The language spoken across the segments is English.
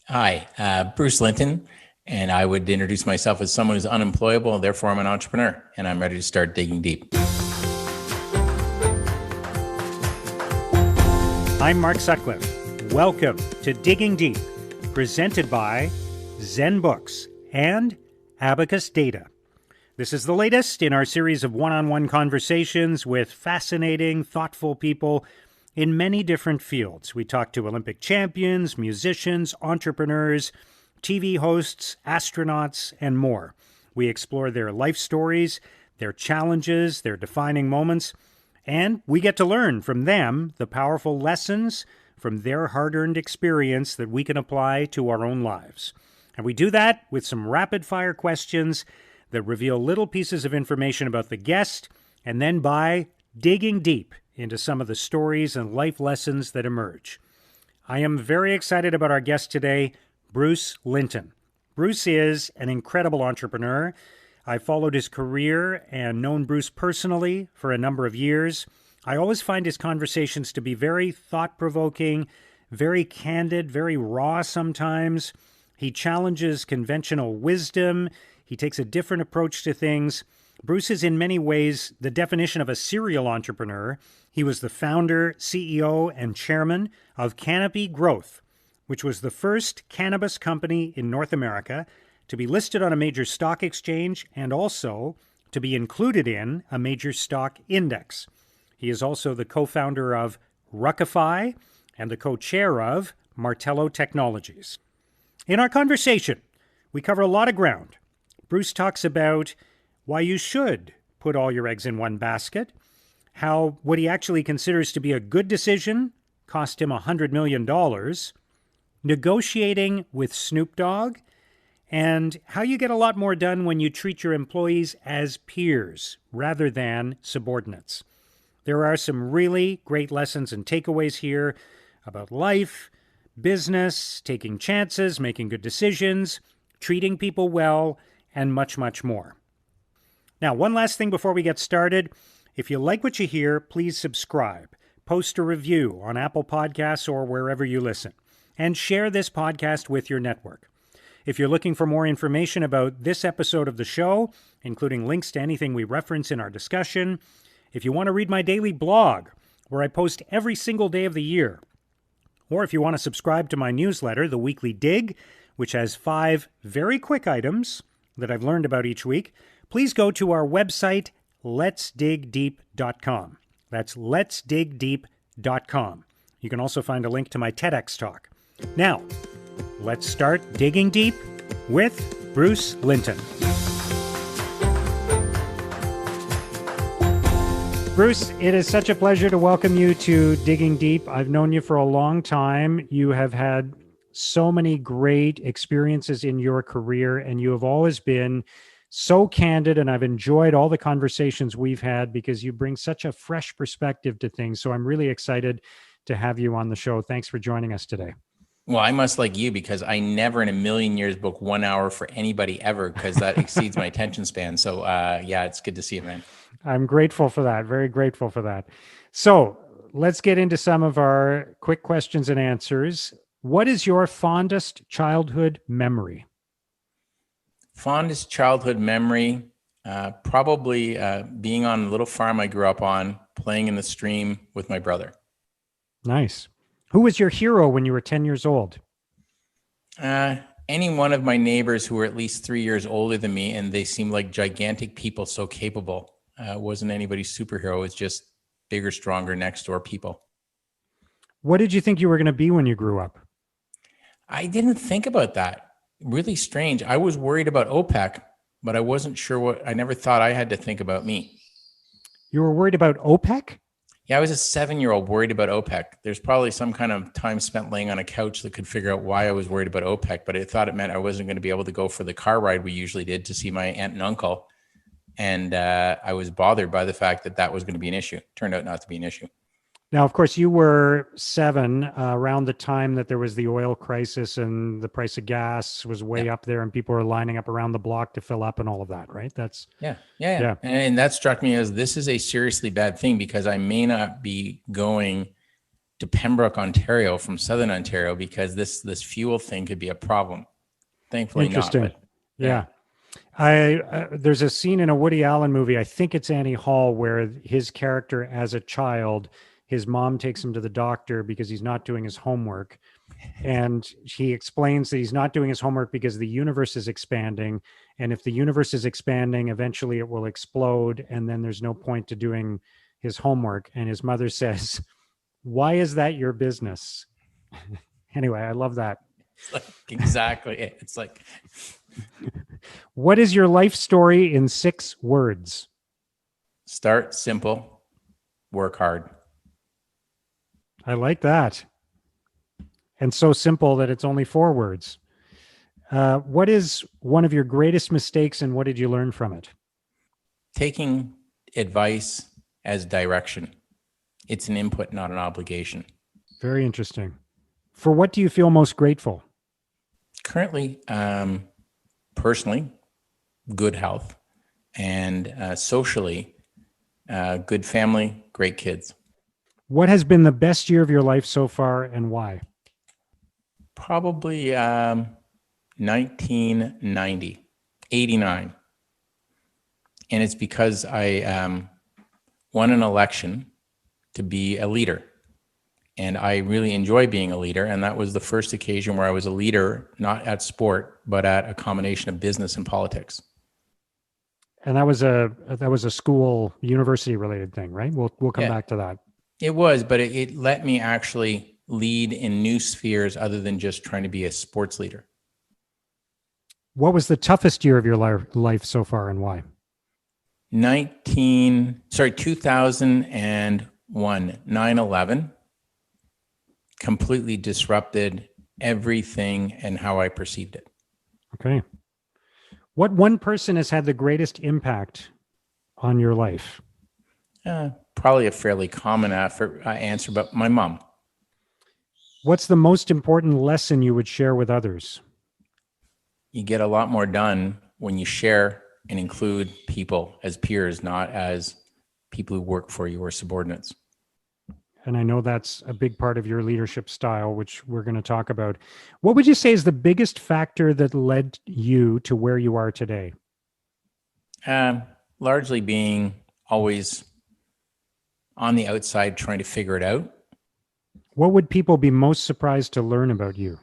Hi, Bruce Linton, and I would introduce myself as someone who's unemployable, and therefore I'm an entrepreneur, and I'm ready to start digging deep. I'm Mark Sutcliffe. Welcome to Digging Deep, presented by Zen Books and Abacus Data. This is the latest in our series of one-on-one conversations with fascinating, thoughtful people in many different fields. We talk to Olympic champions, musicians, entrepreneurs, TV hosts, astronauts, and more. We explore their life stories, their challenges, their defining moments, and we get to learn from them the powerful lessons from their hard-earned experience that we can apply to our own lives. And we do that with some rapid-fire questions that reveal little pieces of information about the guest, and then by digging deep into some of the stories and life lessons that emerge. I am very excited about our guest today, Bruce Linton. Bruce is an incredible entrepreneur. I've followed his career and known Bruce personally for a number of years. I always find his conversations to be very thought-provoking, very candid, very raw sometimes. He challenges conventional wisdom. He takes a different approach to things. Bruce is in many ways the definition of a serial entrepreneur. He was the founder, CEO, and chairman of Canopy Growth, which was the first cannabis company in North America to be listed on a major stock exchange and also to be included in a major stock index. He is also the co-founder of Ruckify and the co-chair of Martello Technologies. In our conversation, we cover a lot of ground. Bruce talks about why you should put all your eggs in one basket, how what he actually considers to be a good decision cost him $100 million, negotiating with Snoop Dogg, and how you get a lot more done when you treat your employees as peers rather than subordinates. There are some really great lessons and takeaways here about life, business, taking chances, making good decisions, treating people well, and much, much more. Now, one last thing before we get started. If you like what you hear, please subscribe, post a review on Apple Podcasts or wherever you listen, and share this podcast with your network. If you're looking for more information about this episode of the show, including links to anything we reference in our discussion, if you want to read my daily blog, where I post every single day of the year, or if you want to subscribe to my newsletter, The Weekly Dig, which has 5 very quick items that I've learned about each week, please go to our website, letsdigdeep.com. That's letsdigdeep.com. You can also find a link to my TEDx talk. Now, let's start digging deep with Bruce Linton. Bruce, it is such a pleasure to welcome you to Digging Deep. I've known you for a long time. You have had so many great experiences in your career, and you have always been so candid, and I've enjoyed all the conversations we've had because you bring such a fresh perspective to things. So I'm really excited to have you on the show. Thanks for joining us today. Well, I must like you because I never in a million years book 1 hour for anybody ever because that exceeds my attention span. So yeah, it's good to see you, man. I'm grateful for that. Very grateful for that. So let's get into some of our quick questions and answers. What is your fondest childhood memory? Fondest childhood memory, probably being on a little farm I grew up on, playing in the stream with my brother. Nice. Who was your hero when you were 10 years old? Any one of my neighbors who were at least 3 years older than me, and they seemed like gigantic people, so capable. Wasn't anybody's superhero. It's just bigger, stronger, next door people. What did you think you were going to be when you grew up? I didn't think about that. Really strange. I was worried about OPEC, but I wasn't sure I never thought I had to think about me. You were worried about OPEC? Yeah, I was a 7-year-old worried about OPEC. There's probably some kind of time spent laying on a couch that could figure out why I was worried about OPEC, but I thought it meant I wasn't going to be able to go for the car ride we usually did to see my aunt and uncle. And I was bothered by the fact that that was going to be an issue. Turned out not to be an issue. Now, of course, you were 7 around the time that there was the oil crisis and the price of gas was way up there and people were lining up around the block to fill up and all of that, right? That's Yeah. And that struck me as this is a seriously bad thing because I may not be going to Pembroke, Ontario from Southern Ontario because this fuel thing could be a problem. Thankfully not. Interesting. But Yeah. There's a scene in a Woody Allen movie, I think it's Annie Hall, where his character as a child, his mom takes him to the doctor because he's not doing his homework. And he explains that he's not doing his homework because the universe is expanding. And if the universe is expanding, eventually it will explode. And then there's no point to doing his homework. And his mother says, "Why is that your business?" Anyway, I love that. it's like exactly it. It's like, What is your life story in 6 words? start simple, work hard. I like that. And so simple that it's only 4 words. What is one of your greatest mistakes and what did you learn from it? Taking advice as direction. It's an input, not an obligation. Very interesting. For what do you feel most grateful? Currently, personally, good health, and socially, good family, great kids. What has been the best year of your life so far and why? Probably 1990, 89. And it's because I won an election to be a leader. And I really enjoy being a leader. And that was the first occasion where I was a leader, not at sport, but at a combination of business and politics. And that was a school, university related thing, right? We'll come Yeah. back to that. It was, but it let me actually lead in new spheres other than just trying to be a sports leader. What was the toughest year of your life so far and why? 2001, 9/11 completely disrupted everything and how I perceived it. Okay. What one person has had the greatest impact on your life? Probably a fairly common answer, but my mom. What's the most important lesson you would share with others? You get a lot more done when you share and include people as peers, not as people who work for you or subordinates. And I know that's a big part of your leadership style, which we're going to talk about. What would you say is the biggest factor that led you to where you are today? Largely being always on the outside trying to figure it out. What would people be most surprised to learn about you?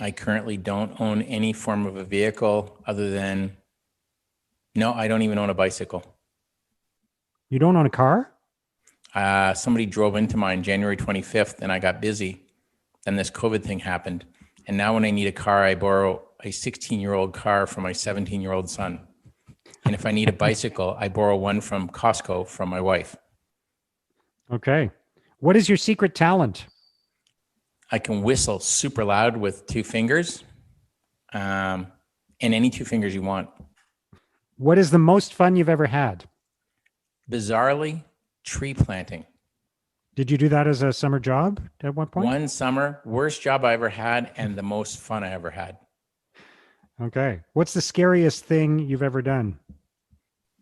I currently don't own any form of a vehicle other than, no, I don't even own a bicycle. You don't own a car? Somebody drove into mine January 25th and I got busy. Then this COVID thing happened. And now when I need a car, I borrow a 16-year-old car from my 17-year-old son. And if I need a bicycle, I borrow one from Costco from my wife. Okay. What is your secret talent? I can whistle super loud with 2 fingers, and any 2 fingers you want. What is the most fun you've ever had? Bizarrely, tree planting. Did you do that as a summer job at one point? One summer, worst job I ever had and the most fun I ever had. Okay. What's the scariest thing you've ever done?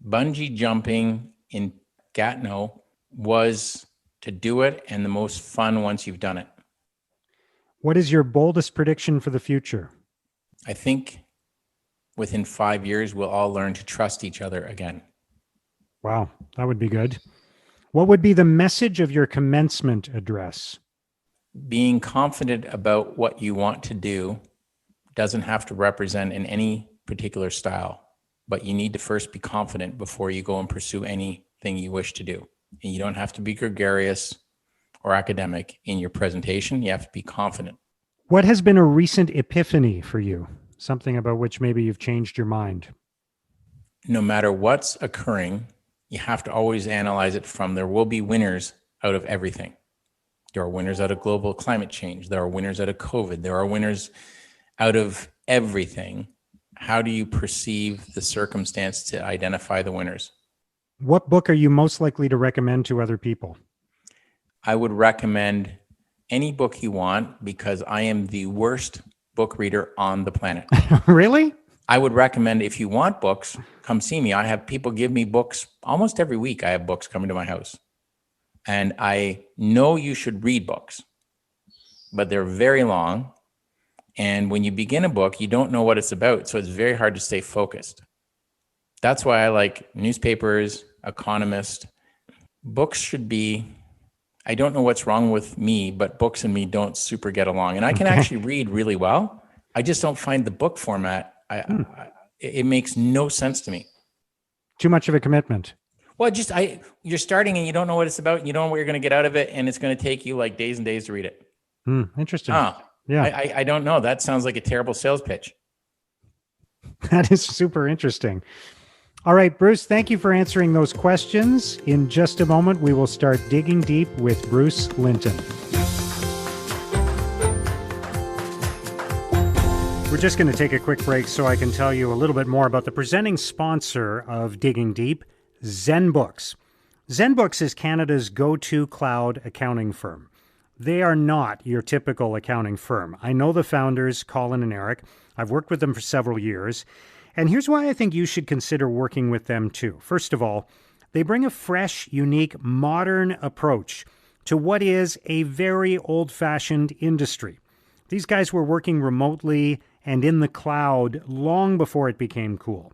Bungee jumping in Gatineau was to do it and the most fun once you've done it. What is your boldest prediction for the future? I think within 5 years, we'll all learn to trust each other again. Wow, that would be good. What would be the message of your commencement address? Being confident about what you want to do doesn't have to represent in any particular style, but you need to first be confident before you go and pursue anything you wish to do. And you don't have to be gregarious or academic in your presentation. You have to be confident. What has been a recent epiphany for you? Something about which maybe you've changed your mind. No matter what's occurring, you have to always analyze it from there will be winners out of everything. There are winners out of global climate change. There are winners out of COVID. There are winners out of everything. How do you perceive the circumstance to identify the winners? What book are you most likely to recommend to other people? I would recommend any book you want because I am the worst book reader on the planet. Really? I would recommend if you want books, come see me. I have people give me books almost every week. I have books coming to my house. And I know you should read books, but they're very long. And when you begin a book, you don't know what it's about. So it's very hard to stay focused. That's why I like newspapers, Economist. Books should be, I don't know what's wrong with me, but books and me don't super get along. And I can actually read really well. I just don't find the book format. It makes no sense to me. Too much of a commitment. Well, you're starting and you don't know what it's about. And you don't know what you're going to get out of it. And it's going to take you like days and days to read it. Interesting. Yeah. I don't know. That sounds like a terrible sales pitch. That is super interesting. All right, Bruce, thank you for answering those questions. In just a moment, we will start digging deep with Bruce Linton. We're just going to take a quick break so I can tell you a little bit more about the presenting sponsor of Digging Deep, ZenBooks. ZenBooks is Canada's go-to cloud accounting firm. They are not your typical accounting firm. I know the founders, Colin and Eric. I've worked with them for several years. And here's why I think you should consider working with them too. First of all, they bring a fresh, unique, modern approach to what is a very old-fashioned industry. These guys were working remotely and in the cloud long before it became cool.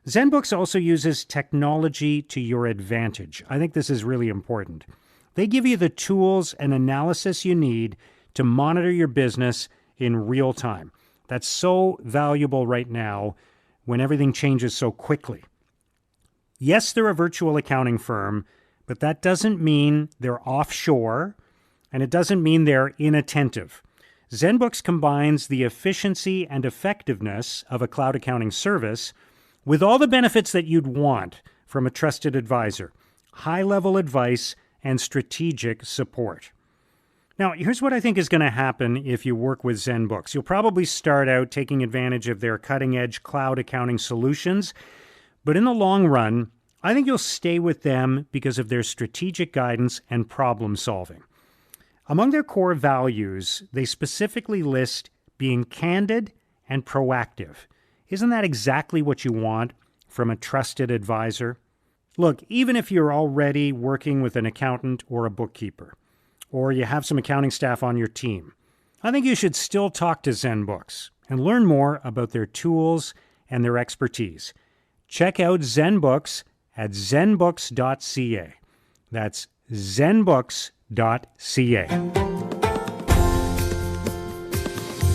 ZenBooks also uses technology to your advantage. I think this is really important. They give you the tools and analysis you need to monitor your business in real time. That's so valuable right now when everything changes so quickly. Yes, they're a virtual accounting firm, but that doesn't mean they're offshore, and it doesn't mean they're inattentive. ZenBooks combines the efficiency and effectiveness of a cloud accounting service with all the benefits that you'd want from a trusted advisor, high-level advice, and strategic support. Now, here's what I think is going to happen if you work with ZenBooks. You'll probably start out taking advantage of their cutting-edge cloud accounting solutions, but in the long run, I think you'll stay with them because of their strategic guidance and problem solving. Among their core values, they specifically list being candid and proactive. Isn't that exactly what you want from a trusted advisor? Look, even if you're already working with an accountant or a bookkeeper, or you have some accounting staff on your team, I think you should still talk to ZenBooks and learn more about their tools and their expertise. Check out ZenBooks at zenbooks.ca. That's zenbooks.ca.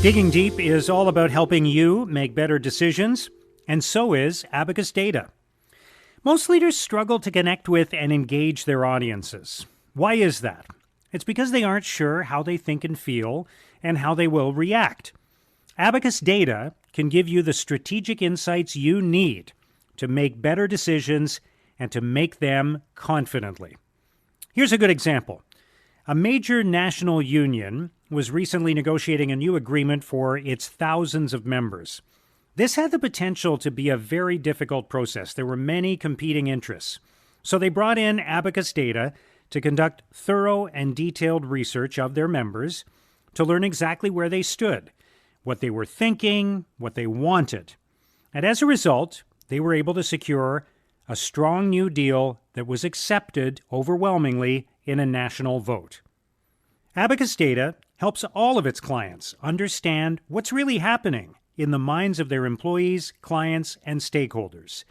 Digging Deep is all about helping you make better decisions, and so is Abacus Data. Most leaders struggle to connect with and engage their audiences. Why is that? It's because they aren't sure how they think and feel and how they will react. Abacus Data can give you the strategic insights you need to make better decisions and to make them confidently. Here's a good example. A major national union was recently negotiating a new agreement for its thousands of members. This had the potential to be a very difficult process. There were many competing interests. So they brought in Abacus Data to conduct thorough and detailed research of their members to learn exactly where they stood, what they were thinking, what they wanted. And as a result, they were able to secure a strong new deal that was accepted overwhelmingly in a national vote. Abacus Data helps all of its clients understand what's really happening in the minds of their employees, clients, and stakeholders.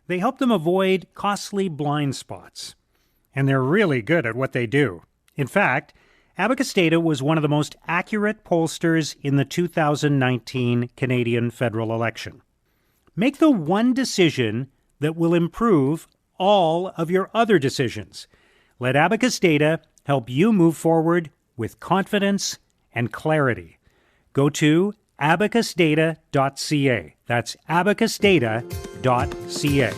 They help them avoid costly blind spots. And they're really good at what they do. In fact, Abacus Data was one of the most accurate pollsters in the 2019 Canadian federal election. Make the one decision that will improve all of your other decisions. Let Abacus Data help you move forward with confidence and clarity. Go to abacusdata.ca. That's abacusdata.ca.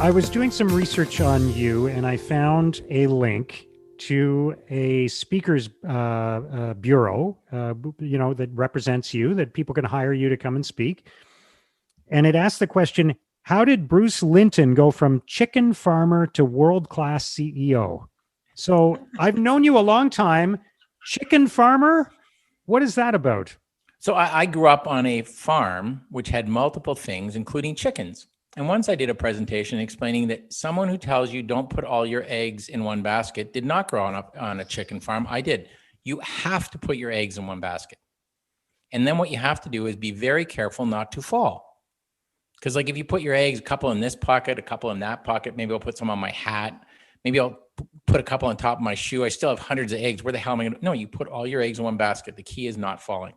I was doing some research on you, and I found a link to a speakers bureau, that represents you, that people can hire you to come and speak. And it asked the question, how did Bruce Linton go from chicken farmer to world-class CEO? So I've known you a long time. Chicken farmer? What is that about? So I grew up on a farm which had multiple things, including chickens. And once I did a presentation explaining that someone who tells you don't put all your eggs in one basket did not grow up on a chicken farm. I did. You have to put your eggs in one basket. And then what you have to do is be very careful not to fall. Because like if you put your eggs, a couple in this pocket, a couple in that pocket, maybe I'll put some on my hat. Maybe I'll put a couple on top of my shoe. I still have hundreds of eggs. Where the hell am I going to? No, you put all your eggs in one basket. The key is not falling.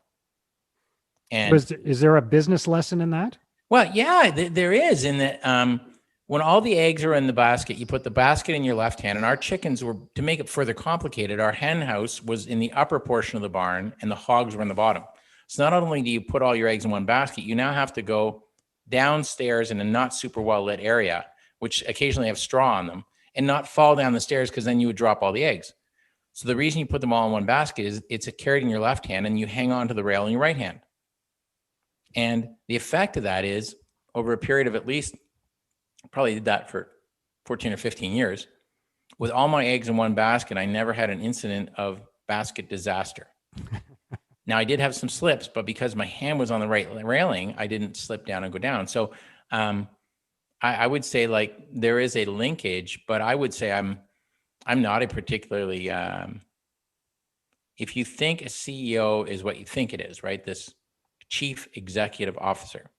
And is there a business lesson in that? Well, yeah, there is. In that when all the eggs are in the basket, you put the basket in your left hand. And our chickens were, to make it further complicated, our hen house was in the upper portion of the barn and the hogs were in the bottom. So not only do you put all your eggs in one basket, you now have to go downstairs in a not super well lit area, which occasionally have straw on them, and not fall down the stairs because then you would drop all the eggs. So the reason you put them all in one basket is it's carried in your left hand and you hang on to the rail in your right hand. And the effect of that is over a period of at least, probably did that for 14 or 15 years, with all my eggs in one basket, I never had an incident of basket disaster. Now I did have some slips, but because my hand was on the right railing, I didn't slip down and go down. So I would say like there is a linkage, but I would say I'm not a particularly, if you think a CEO is what you think it is, right? This chief executive officer.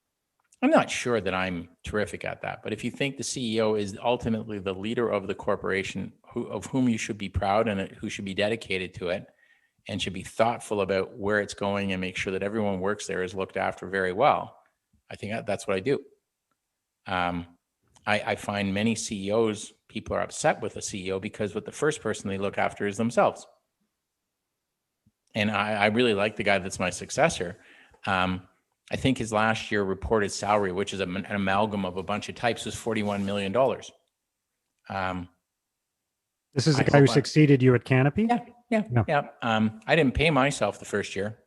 I'm not sure that I'm terrific at that, but if you think the CEO is ultimately the leader of the corporation of whom you should be proud and who should be dedicated to it and should be thoughtful about where it's going and make sure that everyone works there is looked after very well, I think that's what I do. I find many CEOs, people are upset with a CEO because what the first person they look after is themselves. And I really like the guy that's my successor. I think his last year reported salary, which is an amalgam of a bunch of types, was $41 million. This is the guy who succeeded you at Canopy? Yeah. I didn't pay myself the first year.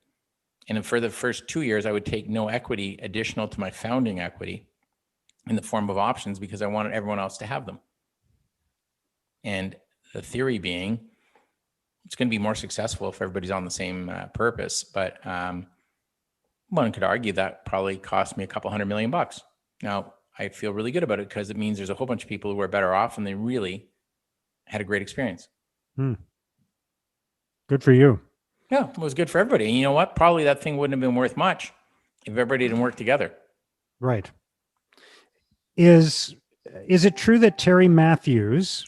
And for the first 2 years, I would take no equity additional to my founding equity in the form of options because I wanted everyone else to have them. And the theory being, it's going to be more successful if everybody's on the same purpose. But one could argue that probably cost me a couple $100 million. Now, I feel really good about it because it means there's a whole bunch of people who are better off and they really had a great experience. Good for you. Yeah, it was good for everybody. And you know what? Probably that thing wouldn't have been worth much if everybody didn't work together. Right. Is it true that Terry Matthews,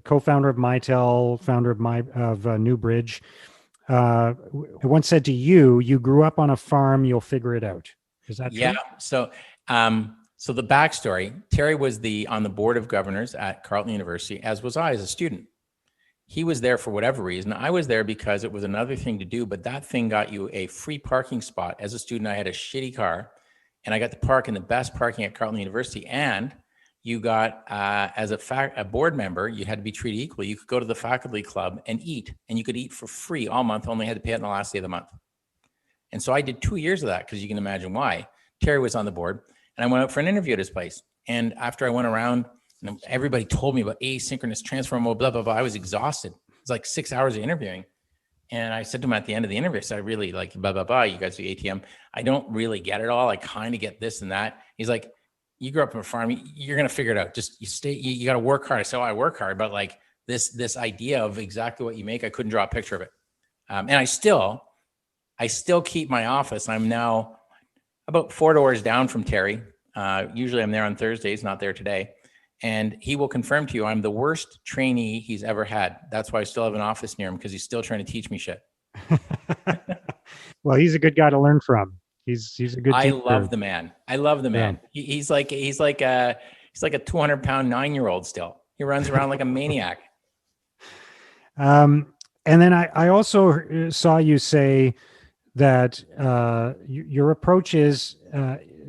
co-founder of Mitel, founder of Newbridge, once said to you, "You grew up on a farm, you'll figure it out"? Is that true? Yeah. So the backstory: Terry was on the board of governors at Carleton University, as was I as a student. He was there for whatever reason. I was there because it was another thing to do, but that thing got you a free parking spot. As a student, I had a shitty car, and I got to park in the best parking at Carleton University. And you got, as a board member, you had to be treated equally. You could go to the faculty club and eat, and you could eat for free all month, only had to pay it on the last day of the month. And so I did 2 years of that because you can imagine why. Terry was on the board, and I went out for an interview at his place. And after I went around, and everybody told me about asynchronous transfer mode, blah, blah, blah. I was exhausted. It was like 6 hours of interviewing. And I said to him at the end of the interview, I said, I really like blah, blah, blah. You guys do ATM. I don't really get it all. I kind of get this and that. He's like, you grew up on a farm. You're going to figure it out. Just you got to work hard. I said, oh, I work hard. But like this idea of exactly what you make, I couldn't draw a picture of it. And I still keep my office. I'm now about 4 doors down from Terry. Usually I'm there on Thursdays, not there today. And he will confirm to you, I'm the worst trainee he's ever had. That's why I still have an office near him, because he's still trying to teach me shit. Well, he's a good guy to learn from. He's a good teacher. I love the man. Yeah. He's like a 200-pound 9-year-old still. He runs around like a maniac. And then I also saw you say that your approach is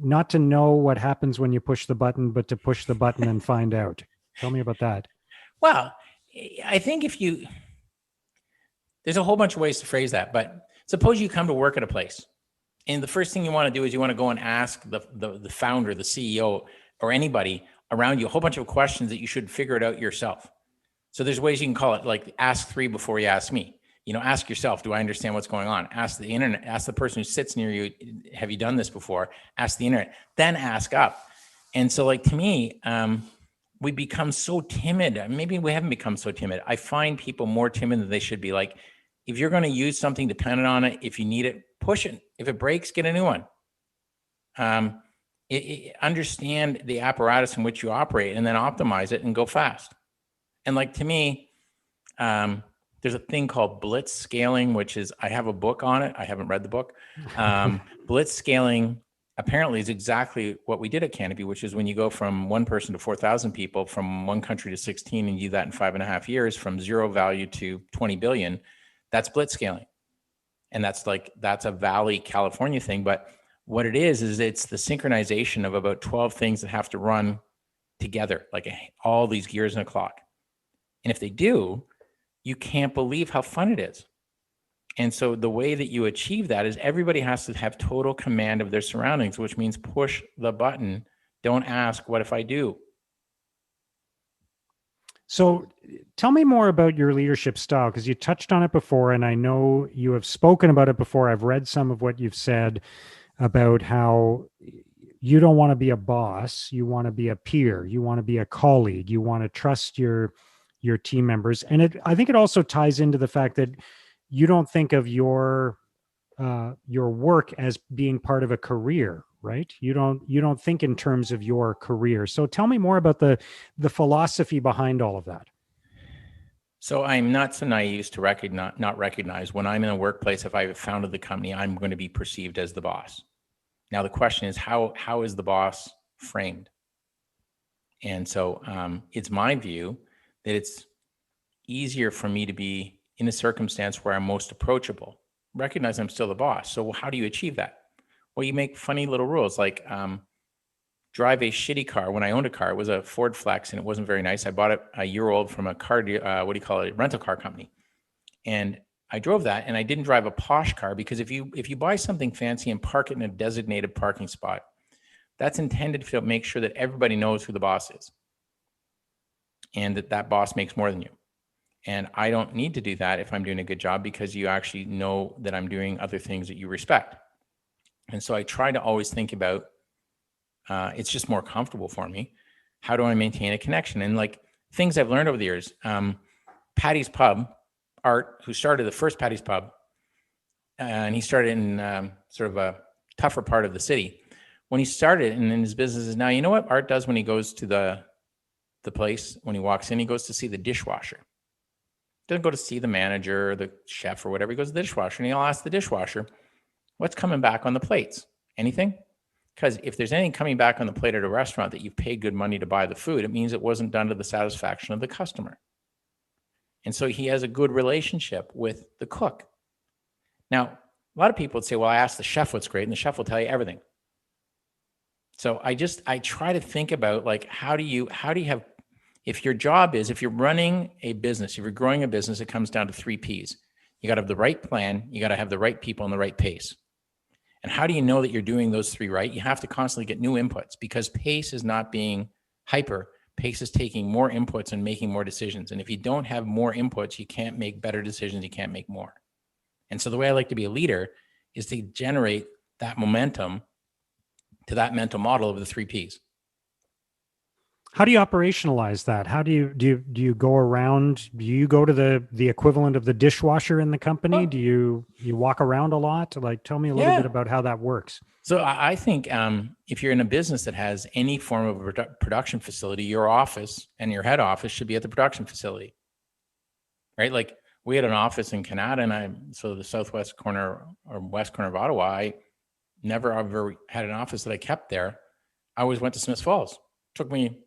not to know what happens when you push the button, but to push the button and find out. Tell me about that. Well, I think there's a whole bunch of ways to phrase that, but suppose you come to work at a place and the first thing you want to do is you want to go and ask the founder, the CEO, or anybody around you a whole bunch of questions that you should figure it out yourself. So there's ways you can call it like ask 3 before you ask me. Ask yourself, do I understand what's going on? Ask the internet, ask the person who sits near you, have you done this before? Ask the internet, then ask up. And so like to me, we become so timid. Maybe we haven't become so timid. I find people more timid than they should be. Like, if you're going to use something, dependent on it, if you need it, push it. If it breaks, get a new one. Understand the apparatus in which you operate and then optimize it and go fast. And like to me, there's a thing called blitz scaling, which is, I have a book on it. I haven't read the book. Blitz scaling apparently is exactly what we did at Canopy, which is when you go from 1 person to 4,000 people, from 1 country to 16, and you do that in 5.5 years, from 0 value to 20 billion, that's blitz scaling. And that's a Valley, California thing. But what it is it's the synchronization of about 12 things that have to run together, like all these gears in a clock. And if they do, you can't believe how fun it is. And so the way that you achieve that is everybody has to have total command of their surroundings, which means push the button. Don't ask, what if I do? So tell me more about your leadership style, because you touched on it before, and I know you have spoken about it before. I've read some of what you've said about how you don't want to be a boss. You want to be a peer. You want to be a colleague. You want to trust your team members. And I think it also ties into the fact that you don't think of your work as being part of a career, right? You don't think in terms of your career. So tell me more about the philosophy behind all of that. So I'm not so naive to not recognize when I'm in a workplace, if I've founded the company, I'm going to be perceived as the boss. Now the question is, how is the boss framed? And so it's my view that it's easier for me to be in a circumstance where I'm most approachable. Recognize I'm still the boss. So how do you achieve that? Well, you make funny little rules, like drive a shitty car. When I owned a car, it was a Ford Flex, and it wasn't very nice. I bought it a year old from a rental car company. And I drove that, and I didn't drive a posh car, because if you buy something fancy and park it in a designated parking spot, that's intended to make sure that everybody knows who the boss is, and that boss makes more than you. And I don't need to do that if I'm doing a good job, because you actually know that I'm doing other things that you respect. And so I try to always think about, it's just more comfortable for me. How do I maintain a connection? And like things I've learned over the years, Paddy's Pub, Art, who started the first Paddy's Pub, and he started in sort of a tougher part of the city. When he started, and in his business is now, you know what Art does when he goes to the place, when he walks in, he goes to see the dishwasher. Doesn't go to see the manager or the chef or whatever. He goes to the dishwasher, and he'll ask the dishwasher, what's coming back on the plates? Anything? Because if there's anything coming back on the plate at a restaurant that you've paid good money to buy the food, it means it wasn't done to the satisfaction of the customer. And so he has a good relationship with the cook. Now, a lot of people would say, well, I asked the chef what's great, and the chef will tell you everything. So I try to think about, like, how do you have, if your job is, if you're running a business, if you're growing a business, it comes down to 3 Ps. You got to have the right plan, you got to have the right people, and the right pace. And how do you know that you're doing those 3 right? You have to constantly get new inputs, because pace is not being hyper. Pace is taking more inputs and making more decisions. And if you don't have more inputs, you can't make better decisions, you can't make more. And so the way I like to be a leader is to generate that momentum to that mental model of the 3 Ps. How do you operationalize that? How do you go around? Do you go to the equivalent of the dishwasher in the company? Do you walk around a lot? Like, tell me a little bit about how that works. So I think if you're in a business that has any form of a production facility, your office and your head office should be at the production facility, right? Like we had an office in Canada, and so the southwest corner or west corner of Ottawa, I never ever had an office that I kept there. I always went to Smiths Falls. It took me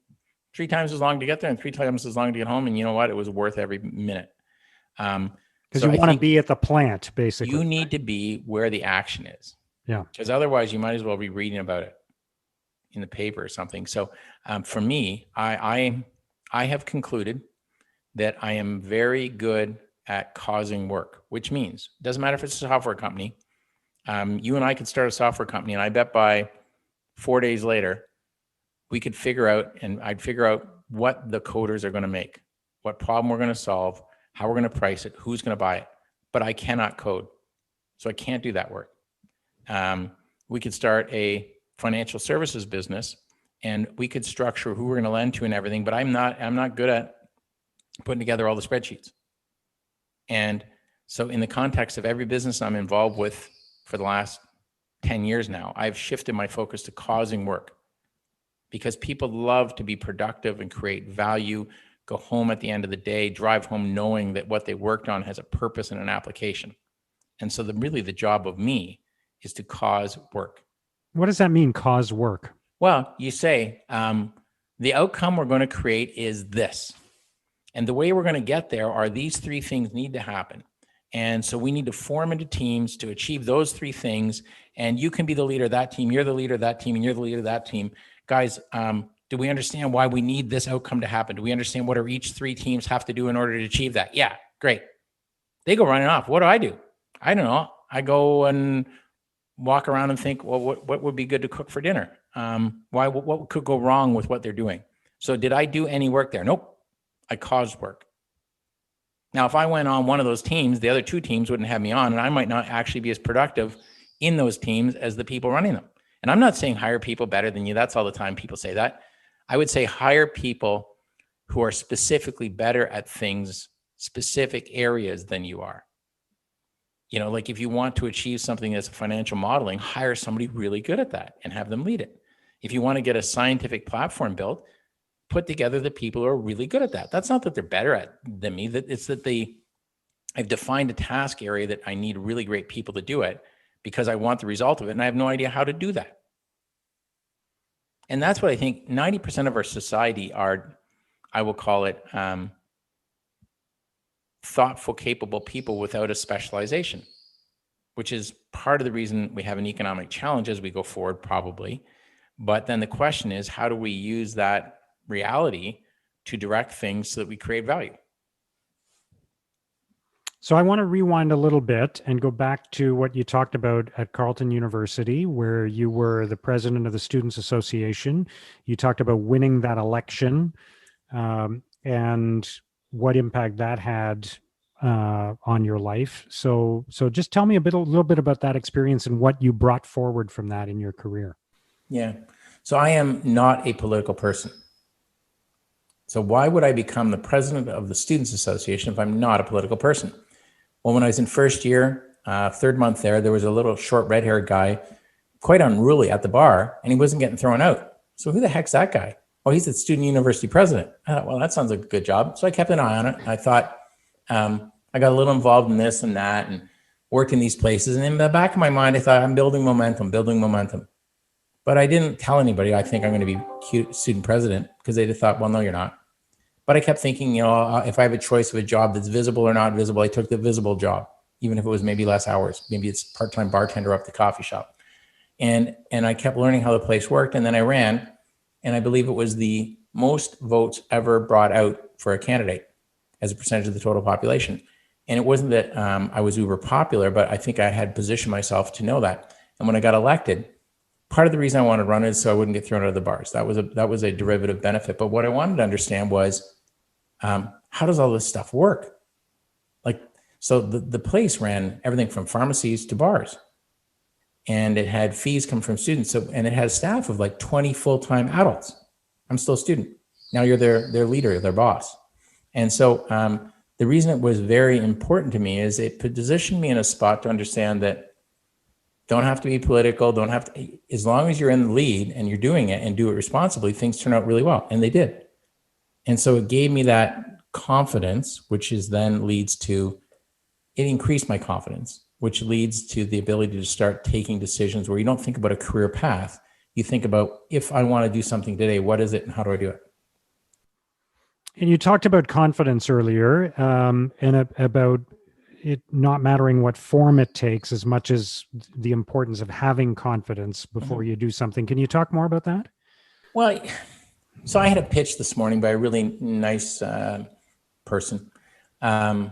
3 times as long to get there and 3 times as long to get home. And you know what? It was worth every minute. Because you want to be at the plant, basically. You need to be where the action is. Yeah. Because otherwise you might as well be reading about it in the paper or something. So for me, I have concluded that I am very good at causing work, which means it doesn't matter if it's a software company. You and I could start a software company, and I bet by 4 days later, we could figure out, and I'd figure out what the coders are going to make, what problem we're going to solve, how we're going to price it, who's going to buy it. But I cannot code, so I can't do that work. We could start a financial services business, and we could structure who we're going to lend to and everything, but I'm not good at putting together all the spreadsheets. And so in the context of every business I'm involved with for the last 10 years now, I've shifted my focus to causing work, because people love to be productive and create value, go home at the end of the day, drive home knowing that what they worked on has a purpose and an application. And so really the job of me is to cause work. What does that mean, cause work? Well, you say, the outcome we're going to create is this. And the way we're going to get there are these three things need to happen. And so we need to form into teams to achieve those three things. And you can be the leader of that team, you're the leader of that team, and you're the leader of that team. Guys, do we understand why we need this outcome to happen? Do we understand what each three teams have to do in order to achieve that? Yeah, great. They go running off. What do? I don't know. I go and walk around and think, well, what would be good to cook for dinner? What could go wrong with what they're doing? So did I do any work there? Nope. I caused work. Now, if I went on one of those teams, the other two teams wouldn't have me on, and I might not actually be as productive in those teams as the people running them. And I'm not saying hire people better than you. That's all the time people say that. I would say hire people who are specifically better at things, specific areas than you are. You know, like if you want to achieve something as financial modeling, hire somebody really good at that and have them lead it. If you want to get a scientific platform built, put together the people who are really good at that. That's not that they're better at than me. It's that I've defined a task area that I need really great people to do it because I want the result of it, and I have no idea how to do that. And that's what I think 90% of our society are, I will call it, thoughtful, capable people without a specialization, which is part of the reason we have an economic challenge as we go forward, probably. But then the question is, how do we use that reality to direct things so that we create value? So I want to rewind a little bit and go back to what you talked about at Carleton University, where you were the president of the Students Association. You talked about winning that election and what impact that had on your life. So just tell me a little bit about that experience and what you brought forward from that in your career. Yeah. So I am not a political person. So why would I become the president of the Students Association if I'm not a political person? Well, when I was in first year, third month there was a little short red-haired guy, quite unruly at the bar, and he wasn't getting thrown out. So who the heck's that guy? Oh, he's the student university president. I thought, well, that sounds like a good job. So I kept an eye on it. I thought, I got a little involved in this and that and worked in these places. And in the back of my mind, I thought, I'm building momentum. But I didn't tell anybody, I think I'm going to be cute student president, because they just thought, well, no, you're not. But I kept thinking, you know, if I have a choice of a job that's visible or not visible, I took the visible job, even if it was maybe less hours. Maybe it's part-time bartender up the coffee shop. And I kept learning how the place worked. And then I ran, and I believe it was the most votes ever brought out for a candidate as a percentage of the total population. And it wasn't that I was uber popular, but I think I had positioned myself to know that. And when I got elected, part of the reason I wanted to run is so I wouldn't get thrown out of the bars. That was a derivative benefit. But what I wanted to understand was, how does all this stuff work? Like, so the place ran everything from pharmacies to bars, and it had fees come from students. So, and it had a staff of like 20 full-time adults. I'm still a student. Now you're their leader, their boss. And so the reason it was very important to me is it positioned me in a spot to understand that don't have to be political, don't have to, as long as you're in the lead and you're doing it and do it responsibly, things turn out really well. And they did. And so it gave me that confidence, which is then leads to, it increased my confidence, which leads to the ability to start taking decisions where you don't think about a career path. You think about, if I want to do something today, what is it and how do I do it? And you talked about confidence earlier, and about it not mattering what form it takes as much as the importance of having confidence before you do something. Can you talk more about that? Well, so I had a pitch this morning by a really nice person. And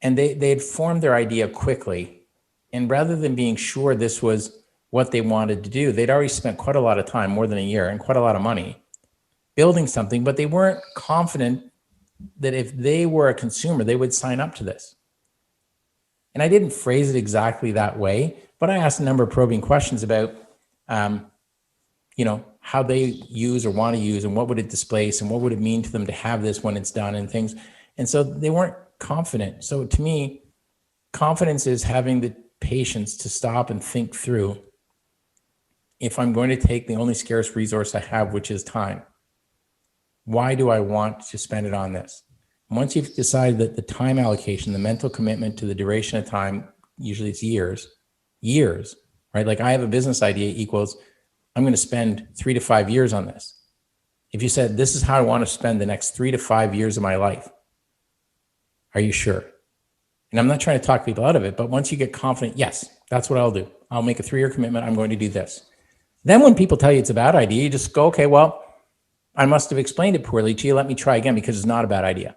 they had formed their idea quickly. And rather than being sure this was what they wanted to do, they'd already spent quite a lot of time, more than a year, and quite a lot of money building something, but they weren't confident that if they were a consumer, they would sign up to this. And I didn't phrase it exactly that way, but I asked a number of probing questions about, how they use or want to use, and what would it displace, and what would it mean to them to have this when it's done, and things. And so they weren't confident. So to me, confidence is having the patience to stop and think through, if I'm going to take the only scarce resource I have, which is time, why do I want to spend it on this? Once you've decided that the time allocation, the mental commitment to the duration of time, usually it's years, right? Like I have a business idea equals, I'm going to spend 3 to 5 years on this. If you said, this is how I want to spend the next 3 to 5 years of my life, are you sure? And I'm not trying to talk people out of it, but once you get confident, yes, that's what I'll do. I'll make a 3-year commitment. I'm going to do this. Then when people tell you it's a bad idea, you just go, okay, well, I must have explained it poorly to you. Let me try again, because it's not a bad idea.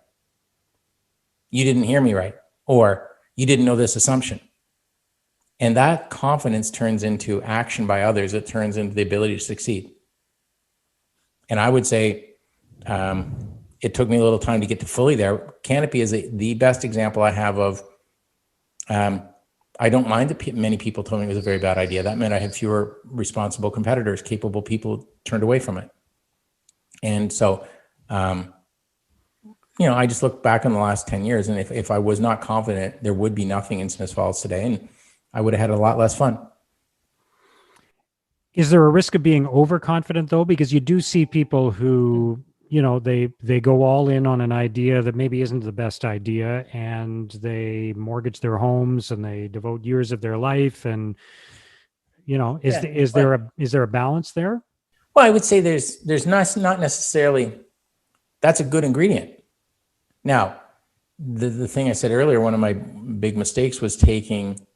You didn't hear me right, or you didn't know this assumption. And that confidence turns into action by others. It turns into the ability to succeed. And I would say it took me a little time to get to fully there. Canopy is the best example I have of, I don't mind that many people told me it was a very bad idea. That meant I had fewer responsible competitors, capable people turned away from it. And so, I just look back on the last 10 years, and if I was not confident, there would be nothing in Smiths Falls today, and I would have had a lot less fun. Is there a risk of being overconfident though? Because you do see people who, they go all in on an idea that maybe isn't the best idea, and they mortgage their homes and they devote years of their life. And, is there a balance there? Well, I would say there's not necessarily, that's a good ingredient. Now, the thing I said earlier, one of my big mistakes was taking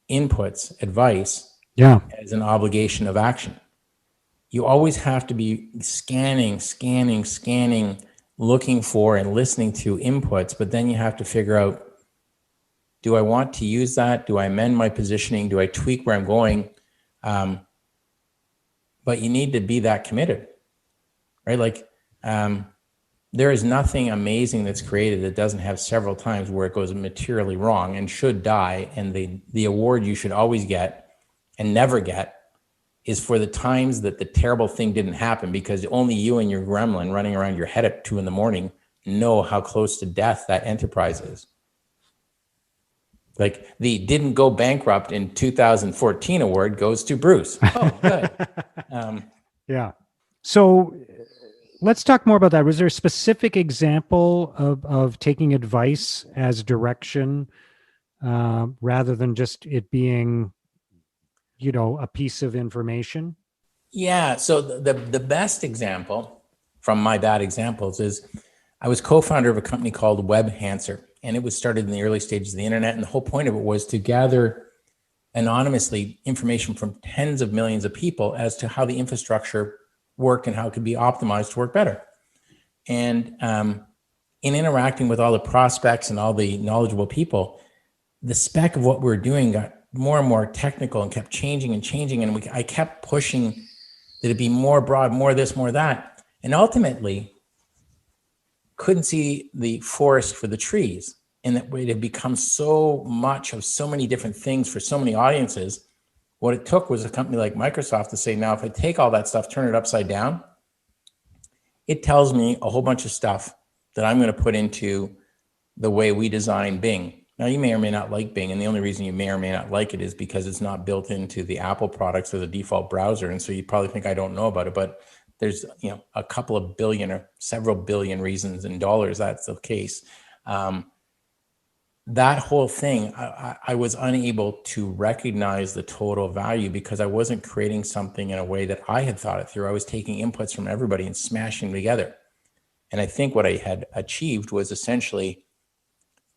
inputs, advice, as an obligation of action. You always have to be scanning, looking for and listening to inputs, but then you have to figure out, do I want to use that? Do I amend my positioning? Do I tweak where I'm going? But you need to be that committed, right? Like, there is nothing amazing that's created that doesn't have several times where it goes materially wrong and should die. And the award you should always get and never get is for the times that the terrible thing didn't happen, because only you and your gremlin running around your head at 2 a.m. know how close to death that enterprise is. Like the didn't go bankrupt in 2014 award goes to Bruce. Oh, good. Yeah. So let's talk more about that. Was there a specific example of taking advice as direction rather than just it being, a piece of information? Yeah. So the best example from my bad examples is I was co-founder of a company called WebHancer, and it was started in the early stages of the internet. And the whole point of it was to gather anonymously information from tens of millions of people as to how the infrastructure worked and how it could be optimized to work better. And in interacting with all the prospects and all the knowledgeable people, the spec of what we were doing got more and more technical and kept changing. And I kept pushing that it be more broad, more this, more that. And ultimately couldn't see the forest for the trees. And that it had become so much of so many different things for so many audiences. What it took was a company like Microsoft to say, now, if I take all that stuff, turn it upside down, it tells me a whole bunch of stuff that I'm going to put into the way we design Bing. Now, you may or may not like Bing, and the only reason you may or may not like it is because it's not built into the Apple products or the default browser. And so you probably think I don't know about it, but there's a couple of billion or several billion reasons in dollars that's the case. That whole thing, I was unable to recognize the total value because I wasn't creating something in a way that I had thought it through. I was taking inputs from everybody and smashing them together. And I think what I had achieved was essentially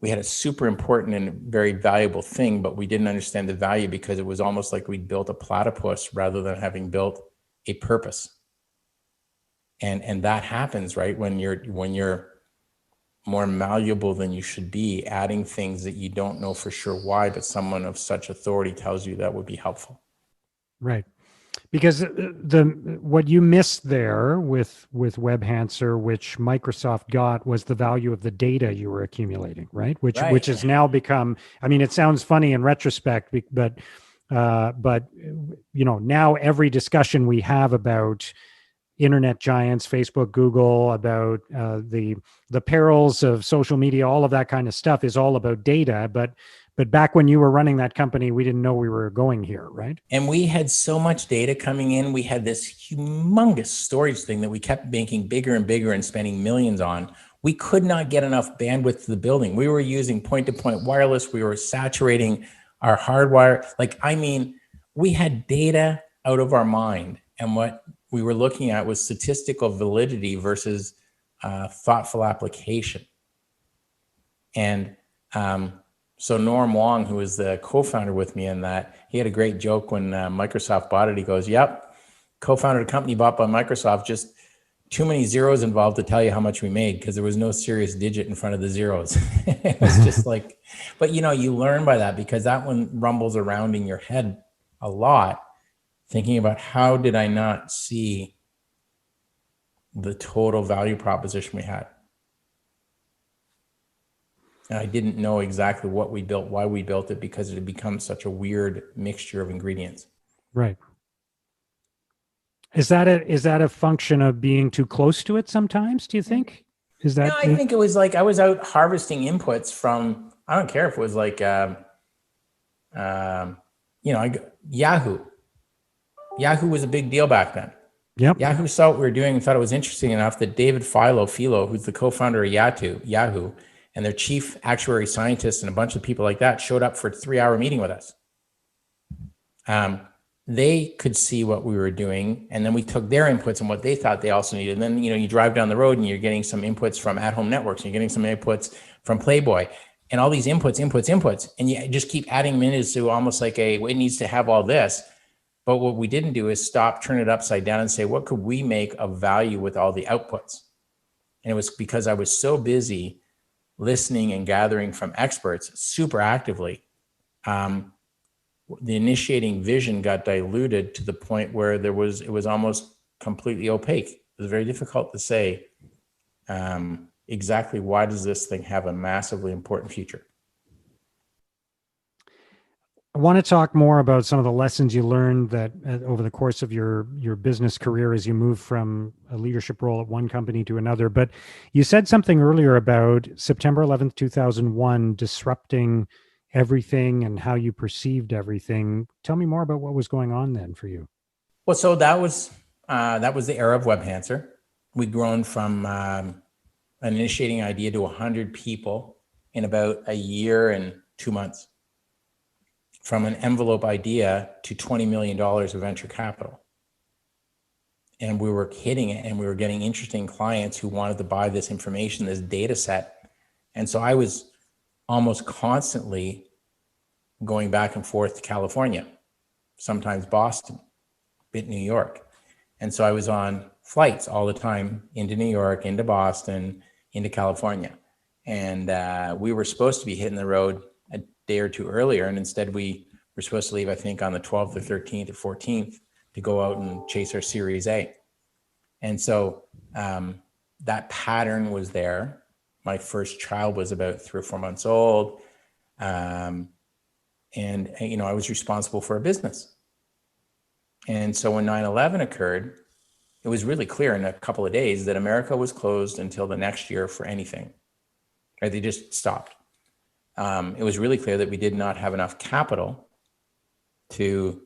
we had a super important and very valuable thing, but we didn't understand the value because it was almost like we'd built a platypus rather than having built a purpose. And that happens, right? When you're more malleable than you should be, adding things that you don't know for sure why, but someone of such authority tells you that would be helpful. Right. Because what you missed there with WebHancer, which Microsoft got, was the value of the data you were accumulating, right? Which has now become, I mean, it sounds funny in retrospect, but now every discussion we have about internet giants, Facebook, Google, about the perils of social media, all of that kind of stuff is all about data. But back when you were running that company, we didn't know we were going here, right? And we had so much data coming in. We had this humongous storage thing that we kept making bigger and bigger and spending millions on. We could not get enough bandwidth to the building. We were using point-to-point wireless. We were saturating our hardwire. We had data out of our mind. And what we were looking at was statistical validity versus thoughtful application. And so Norm Wong, who was the co-founder with me in that, he had a great joke when Microsoft bought it. He goes, "Yep, co-founded a company bought by Microsoft, just too many zeros involved to tell you how much we made because there was no serious digit in front of the zeros." It was just like, but you learn by that because that one rumbles around in your head a lot, thinking about how did I not see the total value proposition we had. And I didn't know exactly what we built, why we built it, because it had become such a weird mixture of ingredients. Right. Is that a function of being too close to it sometimes, do you think? Is that? No, I think it was like I was out harvesting inputs from, I don't care if it was like, Yahoo. Yahoo was a big deal back then. Yep. Yahoo saw what we were doing and thought it was interesting enough that David Philo, who's the co-founder of Yahoo, and their chief actuary scientist and a bunch of people like that showed up for a 3-hour meeting with us. They could see what we were doing, and then we took their inputs and what they thought they also needed. And then, you drive down the road and you're getting some inputs from at-home networks, and you're getting some inputs from Playboy, and all these inputs, and you just keep adding minutes to almost like it needs to have all this. But what we didn't do is stop, turn it upside down and say, what could we make of value with all the outputs? And it was because I was so busy listening and gathering from experts super actively. The initiating vision got diluted to the point where it was almost completely opaque. It was very difficult to say exactly why does this thing have a massively important future. I want to talk more about some of the lessons you learned that over the course of your business career as you move from a leadership role at one company to another. But you said something earlier about September 11th, 2001, disrupting everything and how you perceived everything. Tell me more about what was going on then for you. Well, so that was the era of WebHancer. We'd grown from an initiating idea to 100 people in about a year and 2 months. From an envelope idea to $20 million of venture capital. And we were hitting it, and we were getting interesting clients who wanted to buy this information, this data set. And so I was almost constantly going back and forth to California, sometimes Boston, a bit New York. And so I was on flights all the time into New York, into Boston, into California. And we were supposed to be hitting the road a day or two earlier, and instead we were supposed to leave, I think, on the 12th or 13th or 14th to go out and chase our Series A. And so that pattern was there. My first child was about 3 or 4 months old, and I was responsible for a business. And so when 9/11 occurred, it was really clear in a couple of days that America was closed until the next year for anything. Right? They just stopped. It was really clear that we did not have enough capital to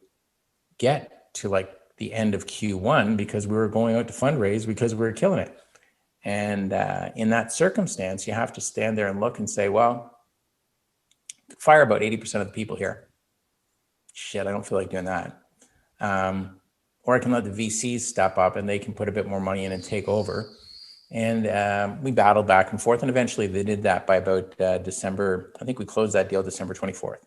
get to like the end of Q1 because we were going out to fundraise because we were killing it. And in that circumstance, you have to stand there and look and say, well, fire about 80% of the people here. Shit, I don't feel like doing that. Or I can let the VCs step up and they can put a bit more money in and take over. And we battled back and forth, and eventually they did that by about December. I think we closed that deal December 24th.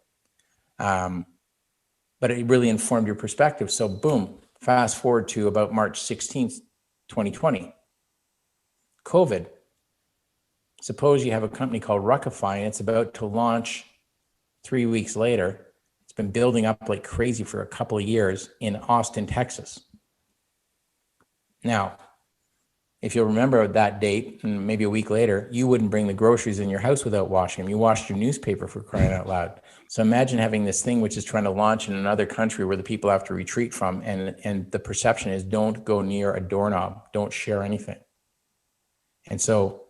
But it really informed your perspective. So boom, fast forward to about March 16th, 2020. COVID. Suppose you have a company called Ruckify and it's about to launch 3 weeks later. It's been building up like crazy for a couple of years in Austin, Texas. Now, if you'll remember that date, and maybe a week later, you wouldn't bring the groceries in your house without washing them. You washed your newspaper, for crying out loud. So imagine having this thing which is trying to launch in another country where the people have to retreat from, and the perception is don't go near a doorknob, don't share anything. And so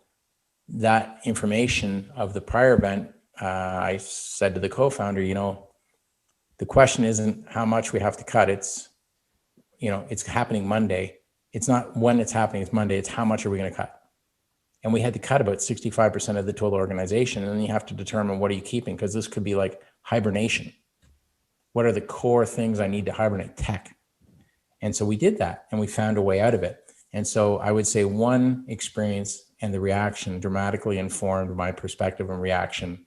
that information of the prior event, I said to the co-founder, the question isn't how much we have to cut. It's, it's happening Monday. It's not when it's happening, it's Monday. It's how much are we going to cut? And we had to cut about 65% of the total organization. And then you have to determine what are you keeping? Because this could be like hibernation. What are the core things I need to hibernate? Tech. And so we did that and we found a way out of it. And so I would say one experience and the reaction dramatically informed my perspective and reaction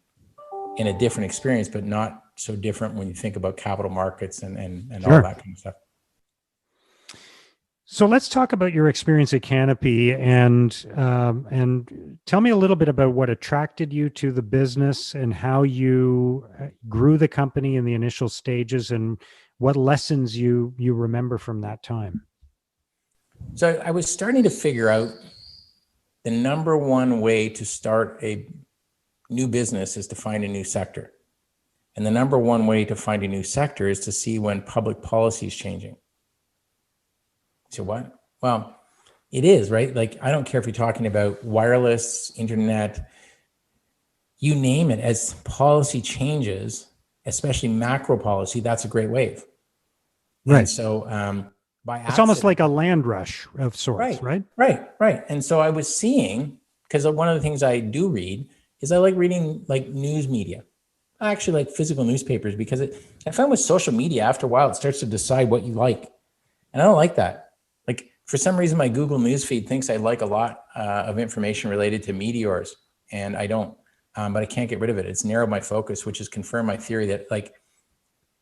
in a different experience, but not so different when you think about capital markets and Sure. all that kind of stuff. So let's talk about your experience at Canopy and tell me a little bit about what attracted you to the business and how you grew the company in the initial stages and what lessons you remember from that time. So I was starting to figure out the number one way to start a new business is to find a new sector. And the number one way to find a new sector is to see when public policy is changing. So what? Well, it is, right? Like, I don't care if you're talking about wireless, internet, you name it, as policy changes, especially macro policy, that's a great wave. Right. And so it's almost like a land rush of sorts, right? Right. And so I was seeing, because one of the things I do read is I like reading like news media. I actually like physical newspapers because I find with social media, after a while, it starts to decide what you like. And I don't like that. Like, for some reason, my Google newsfeed thinks I like a lot of information related to meteors, and I don't, but I can't get rid of it. It's narrowed my focus, which has confirmed my theory that, like,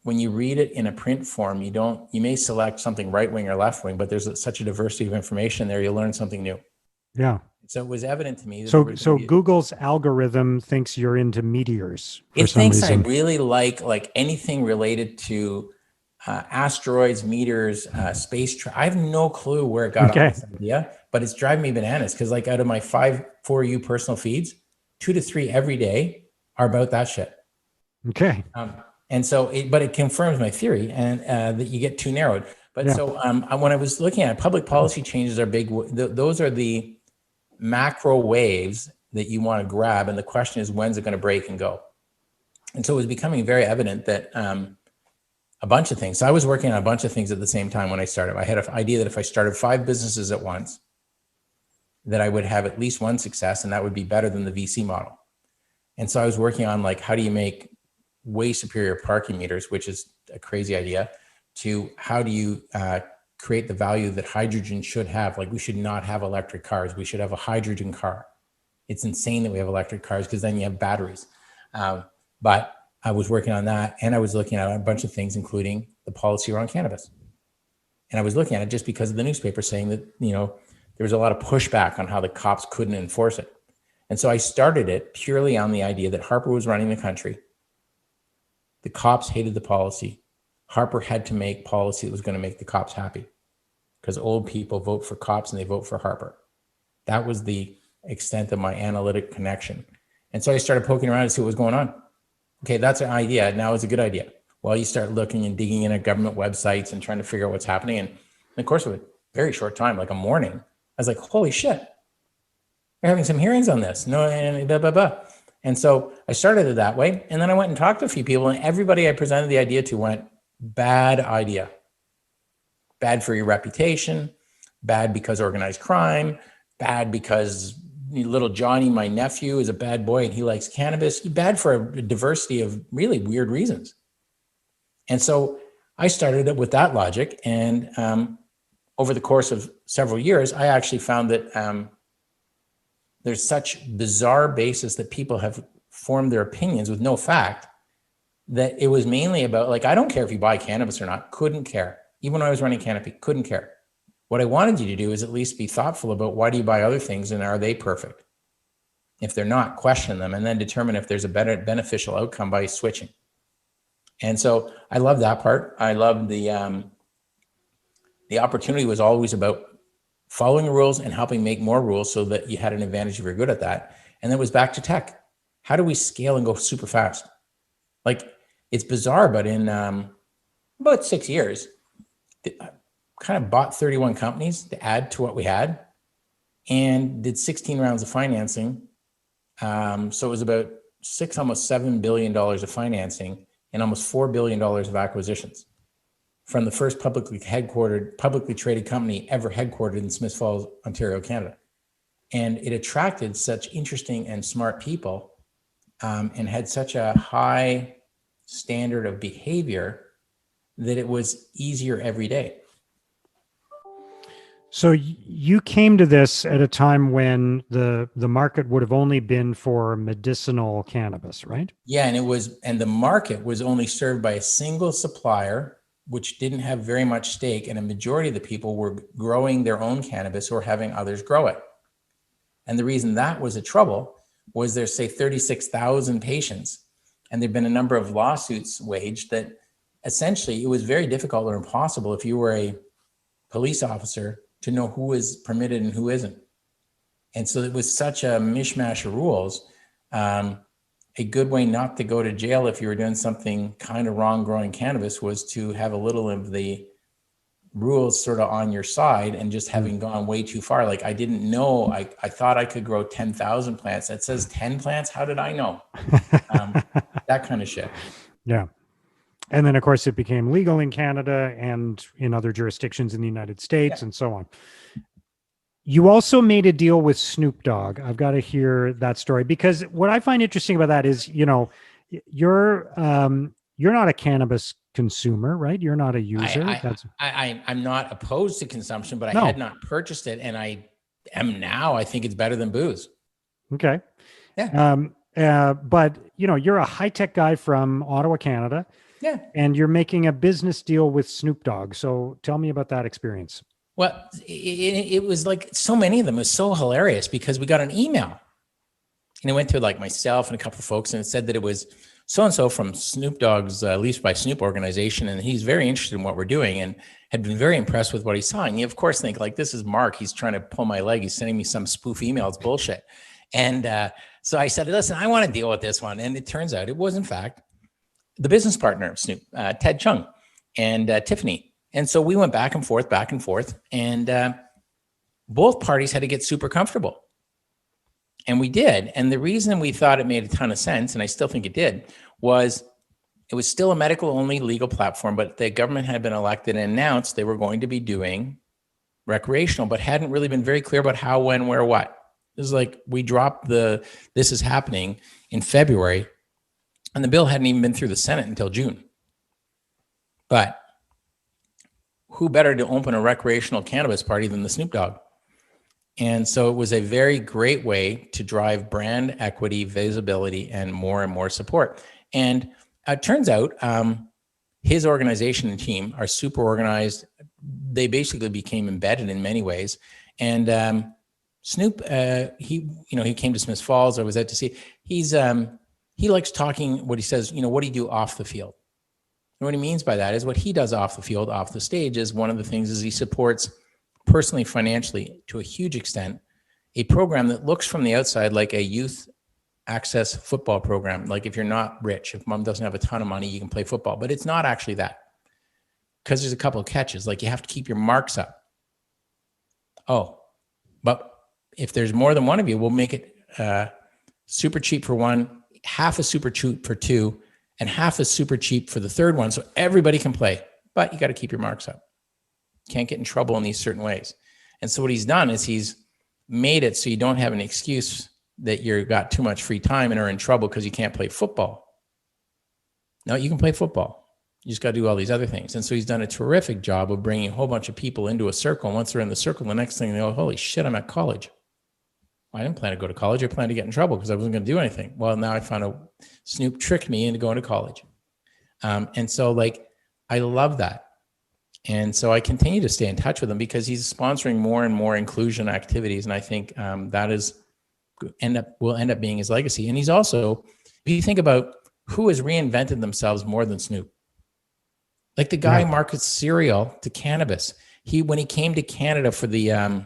when you read it in a print form, you may select something right wing or left wing, but there's such a diversity of information there, you'll learn something new. Yeah. So it was evident to me. So Google's algorithm thinks you're into meteors. It thinks I really like anything related to asteroids, meters, space. I have no clue where it got on this idea, but it's driving me bananas because, like, out of my 5 For You personal feeds, 2 to 3 every day are about that shit. Okay. And so, but it confirms my theory, and that you get too narrowed. But yeah. So when I was looking at public policy changes are big. Those are the macro waves that you want to grab, and the question is, when's it going to break and go? And so it was becoming very evident that a bunch of things. So I was working on a bunch of things at the same time when I started. I had an idea that if I started 5 businesses at once, that I would have at least one success, and that would be better than the VC model. And so I was working on, like, how do you make way superior parking meters, which is a crazy idea, to how do you create the value that hydrogen should have. Like, we should not have electric cars. We should have a hydrogen car. It's insane that we have electric cars because then you have batteries. But I was working on that, and I was looking at a bunch of things, including the policy around cannabis. And I was looking at it just because of the newspaper saying that, there was a lot of pushback on how the cops couldn't enforce it. And so I started it purely on the idea that Harper was running the country. The cops hated the policy. Harper had to make policy that was going to make the cops happy, because old people vote for cops and they vote for Harper. That was the extent of my analytic connection. And so I started poking around to see what was going on. Okay, that's an idea. Now it's a good idea. Well, you start looking and digging in at government websites and trying to figure out what's happening. And in the course of a very short time, like a morning, I was like, holy shit, we're having some hearings on this. No, and blah, blah, blah. And so I started it that way. And then I went and talked to a few people, and everybody I presented the idea to went, bad idea. Bad for your reputation, bad because organized crime, bad because little Johnny, my nephew, is a bad boy and he likes cannabis. Bad for a diversity of really weird reasons. And so I started it with that logic. And over the course of several years, I actually found that there's such bizarre basis that people have formed their opinions with no fact, that it was mainly about, like, I don't care if you buy cannabis or not, couldn't care. Even when I was running Canopy, couldn't care. What I wanted you to do is at least be thoughtful about, why do you buy other things and are they perfect? If they're not, question them and then determine if there's a better beneficial outcome by switching. And so I love that part. I love the opportunity was always about following the rules and helping make more rules so that you had an advantage if you're good at that. And then it was back to tech. How do we scale and go super fast? Like, it's bizarre, but in about 6 years, I kind of bought 31 companies to add to what we had and did 16 rounds of financing. So it was about almost $7 billion of financing and almost $4 billion of acquisitions from the first publicly traded company ever headquartered in Smith Falls, Ontario, Canada. And it attracted such interesting and smart people and had such a high standard of behavior that it was easier every day. So you came to this at a time when the market would have only been for medicinal cannabis, right? Yeah, and the market was only served by a single supplier, which didn't have very much stake, and a majority of the people were growing their own cannabis or having others grow it. And the reason that was a trouble was there's, say, 36,000 patients, and there've been a number of lawsuits waged that essentially it was very difficult or impossible if you were a police officer to know who is permitted and who isn't. And so it was such a mishmash of rules. A good way not to go to jail if you were doing something kind of wrong growing cannabis was to have a little of the rules sort of on your side and just having gone way too far. Like, I didn't know, I thought I could grow 10,000 plants. That says 10 plants. How did I know? That kind of shit. Yeah. And then, of course, it became legal in Canada and in other jurisdictions in the United States and so on. You also made a deal with Snoop Dogg. I've got to hear that story, because what I find interesting about that is, you're not a cannabis consumer, right? You're not a user. I'm not opposed to consumption, but I had not purchased it, and I am now. I think it's better than booze. Okay. Yeah. But you're a high-tech guy from Ottawa, Canada. Yeah. And you're making a business deal with Snoop Dogg. So tell me about that experience. Well, it was like so many of them. It was so hilarious because we got an email, and it went to like myself and a couple of folks, and it said that it was so-and-so from Snoop Dogg's Leafs by Snoop organization, and he's very interested in what we're doing and had been very impressed with what he saw. And you, of course, think like, this is Mark. He's trying to pull my leg. He's sending me some spoof email. It's bullshit. And so I said, listen, I want to deal with this one. And it turns out it was, in fact, the business partner of Snoop, Ted Chung and Tiffany. And so we went back and forth, and both parties had to get super comfortable. And we did. And the reason we thought it made a ton of sense, and I still think it did, was it was still a medical-only legal platform, but the government had been elected and announced they were going to be doing recreational, but hadn't really been very clear about how, when, where, what. It was like we dropped this is happening in February, and the bill hadn't even been through the Senate until June. But who better to open a recreational cannabis party than the Snoop Dogg? And so it was a very great way to drive brand equity, visibility, and more support. And it turns out his organization and team are super organized. They basically became embedded in many ways. And Snoop, he came to Smith Falls. I was out to see. He likes talking. What he says, what do you do off the field? And what he means by that is what he does off the field, off the stage, is one of the things is he supports personally, financially, to a huge extent, a program that looks from the outside like a youth access football program. Like, if you're not rich, if mom doesn't have a ton of money, you can play football. But it's not actually that, because there's a couple of catches. Like, you have to keep your marks up. Oh, but if there's more than one of you, we'll make it super cheap for one, half as super cheap for two, and half as super cheap for the third one, so everybody can play. But you got to keep your marks up. Can't get in trouble in these certain ways. And so what he's done is he's made it so you don't have an excuse that you've got too much free time and are in trouble because you can't play football. No, you can play football. You just got to do all these other things. And so he's done a terrific job of bringing a whole bunch of people into a circle. And once they're in the circle, the next thing they go, holy shit, I'm at college. Well, I didn't plan to go to college. I planned to get in trouble because I wasn't going to do anything. Well, now I found out Snoop tricked me into going to college. And so I love that. And so I continue to stay in touch with him because he's sponsoring more and more inclusion activities. And I think that will end up being his legacy. And he's also, if you think about who has reinvented themselves more than Snoop, like the guy markets cereal to cannabis. When he came to Canada for the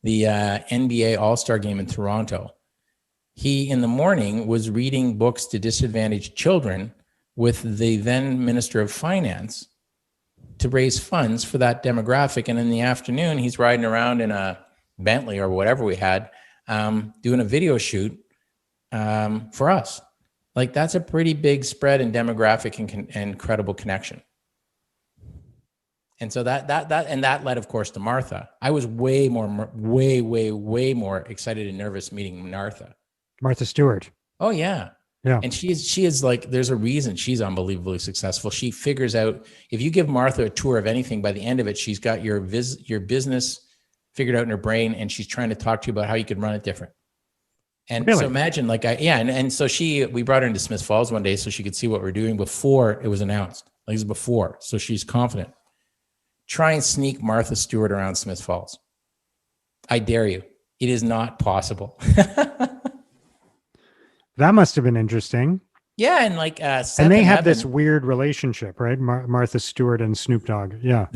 the NBA All-Star game in Toronto. He, in the morning, was reading books to disadvantaged children with the then Minister of Finance to raise funds for that demographic. And in the afternoon, he's riding around in a Bentley or whatever we had, doing a video shoot for us. Like, that's a pretty big spread in demographic and credible connection. And so that led, of course, to Martha. I was way more excited and nervous meeting Martha Stewart. Oh yeah. Yeah. And she is like, there's a reason she's unbelievably successful. She figures out, if you give Martha a tour of anything, by the end of it, she's got your business figured out in her brain, and she's trying to talk to you about how you could run it different. And really? So imagine we brought her into Smith Falls one day so she could see what we're doing before it was announced. Like, it was before. So she's confident. Try and sneak Martha Stewart around Smith Falls. I dare you. It is not possible. That must have been interesting. Yeah, and and they have this weird relationship, right? Martha Stewart and Snoop Dogg. Yeah,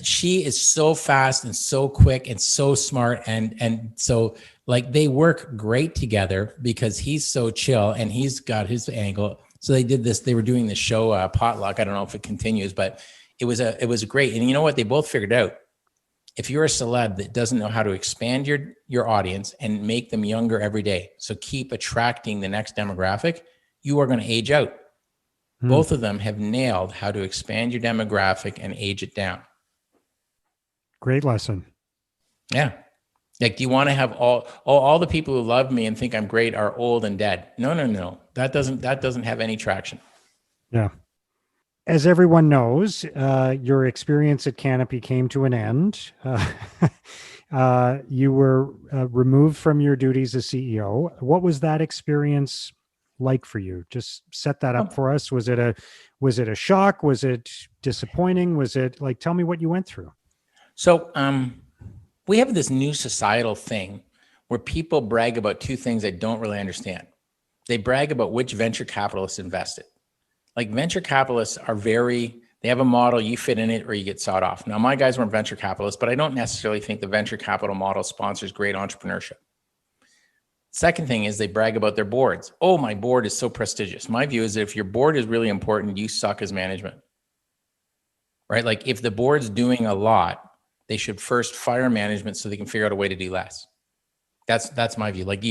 she is so fast and so quick and so smart, and so like they work great together because he's so chill and he's got his angle. So they did this. They were doing this show, Potluck. I don't know if it continues, but it was great. And you know what? They both figured out. If you're a celeb that doesn't know how to expand your audience and make them younger every day, so keep attracting the next demographic, you are going to age out. Both of them have nailed how to expand your demographic and age it down. Great lesson. Yeah. Like, do you want to have all the people who love me and think I'm great are old and dead? No. That doesn't have any traction. Yeah. As everyone knows, your experience at Canopy came to an end. You were removed from your duties as CEO. What was that experience like for you? Just set that up for us. Was it a shock? Was it disappointing? Was it like, tell me what you went through? So we have this new societal thing where people brag about two things I don't really understand. They brag about which venture capitalists invested. Like, venture capitalists they have a model, you fit in it or you get sawed off. Now, my guys weren't venture capitalists, but I don't necessarily think the venture capital model sponsors great entrepreneurship. Second thing is they brag about their boards. Oh, my board is so prestigious. My view is that if your board is really important, you suck as management, right? Like, if the board's doing a lot, they should first fire management so they can figure out a way to do less. That's my view. Like,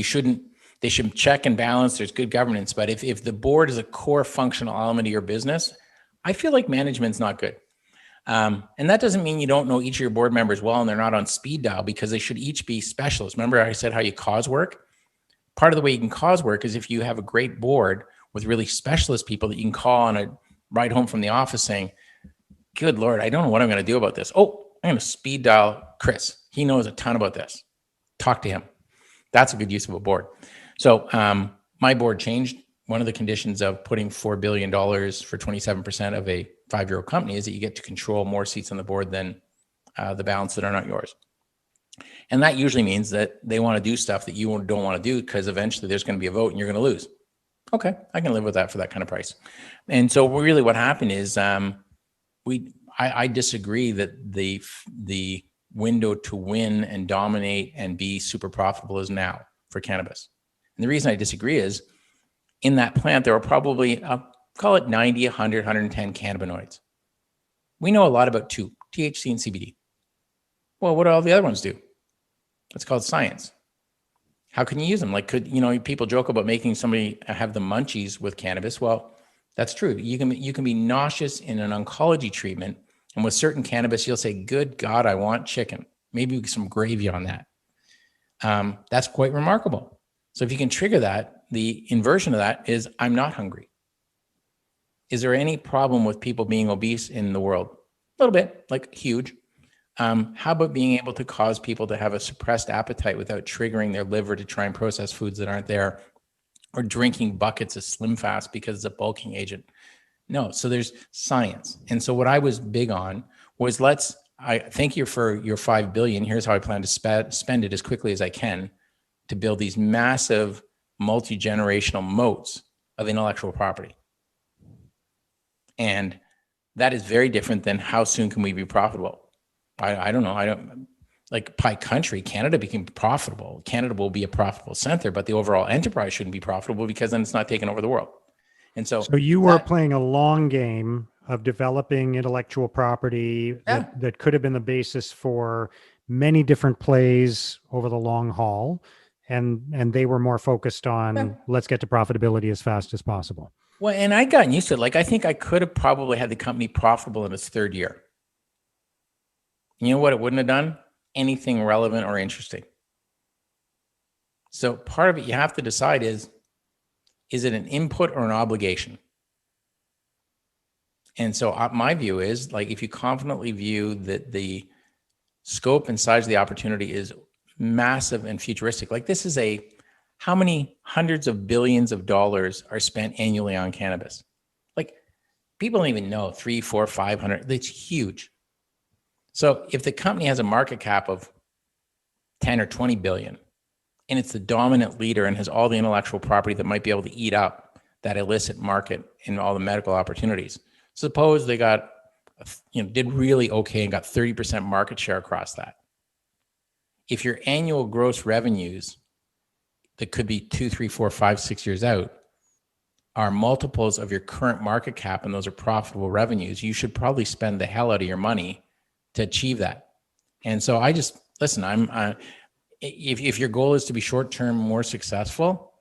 they should check and balance. There's good governance. But if the board is a core functional element of your business, I feel like management's not good. And that doesn't mean you don't know each of your board members well and they're not on speed dial, because they should each be specialists. Remember I said how you cause work? Part of the way you can cause work is if you have a great board with really specialist people that you can call on a ride home from the office saying, good Lord, I don't know what I'm going to do about this. Oh, I'm going to speed dial Chris. He knows a ton about this. Talk to him. That's a good use of a board. So my board changed. One of the conditions of putting $4 billion for 27% of a 5-year-old company is that you get to control more seats on the board than the balance that are not yours. And that usually means that they want to do stuff that you don't want to do, because eventually there's going to be a vote and you're going to lose. Okay, I can live with that for that kind of price. And so really what happened is I disagree that the window to win and dominate and be super profitable is now for cannabis. And the reason I disagree is, in that plant, there are probably, call it 90, 100, 110 cannabinoids. We know a lot about two, THC and CBD. Well, what do all the other ones do? It's called science. How can you use them? Like, people joke about making somebody have the munchies with cannabis. Well, that's true. You can be nauseous in an oncology treatment. And with certain cannabis, you'll say, good God, I want chicken. Maybe some gravy on that. That's quite remarkable. So if you can trigger that, the inversion of that is, I'm not hungry. Is there any problem with people being obese in the world? A little bit, like huge. How about being able to cause people to have a suppressed appetite without triggering their liver to try and process foods that aren't there, or drinking buckets of Slim Fast because it's a bulking agent? No. So there's science. And so what I was big on was, I thank you for your $5 billion. Here's how I plan to spend it as quickly as I can to build these massive multi-generational moats of intellectual property. And that is very different than how soon can we be profitable. I don't know. like pie country, Canada became profitable. Canada will be a profitable center, but the overall enterprise shouldn't be profitable because then it's not taking over the world. And so you were playing a long game of developing intellectual property that could have been the basis for many different plays over the long haul. And they were more focused on let's get to profitability as fast as possible. Well, and I got used to it. Like, I think I could have probably had the company profitable in its third year. You know what it wouldn't have done? Anything relevant or interesting. So part of it you have to decide is it an input or an obligation? And so my view is, like, if you confidently view that the scope and size of the opportunity is massive and futuristic, like this is how many hundreds of billions of dollars are spent annually on cannabis? Like, people don't even know, 300, 400, 500, it's huge. So if the company has a market cap of 10 or 20 billion, and it's the dominant leader and has all the intellectual property that might be able to eat up that illicit market and all the medical opportunities, suppose they got, did really okay and got 30% market share across that. If your annual gross revenues that could be 2, 3, 4, 5, 6 years out are multiples of your current market cap, and those are profitable revenues, you should probably spend the hell out of your money to achieve that. And so I just, listen, if your goal is to be short-term more successful,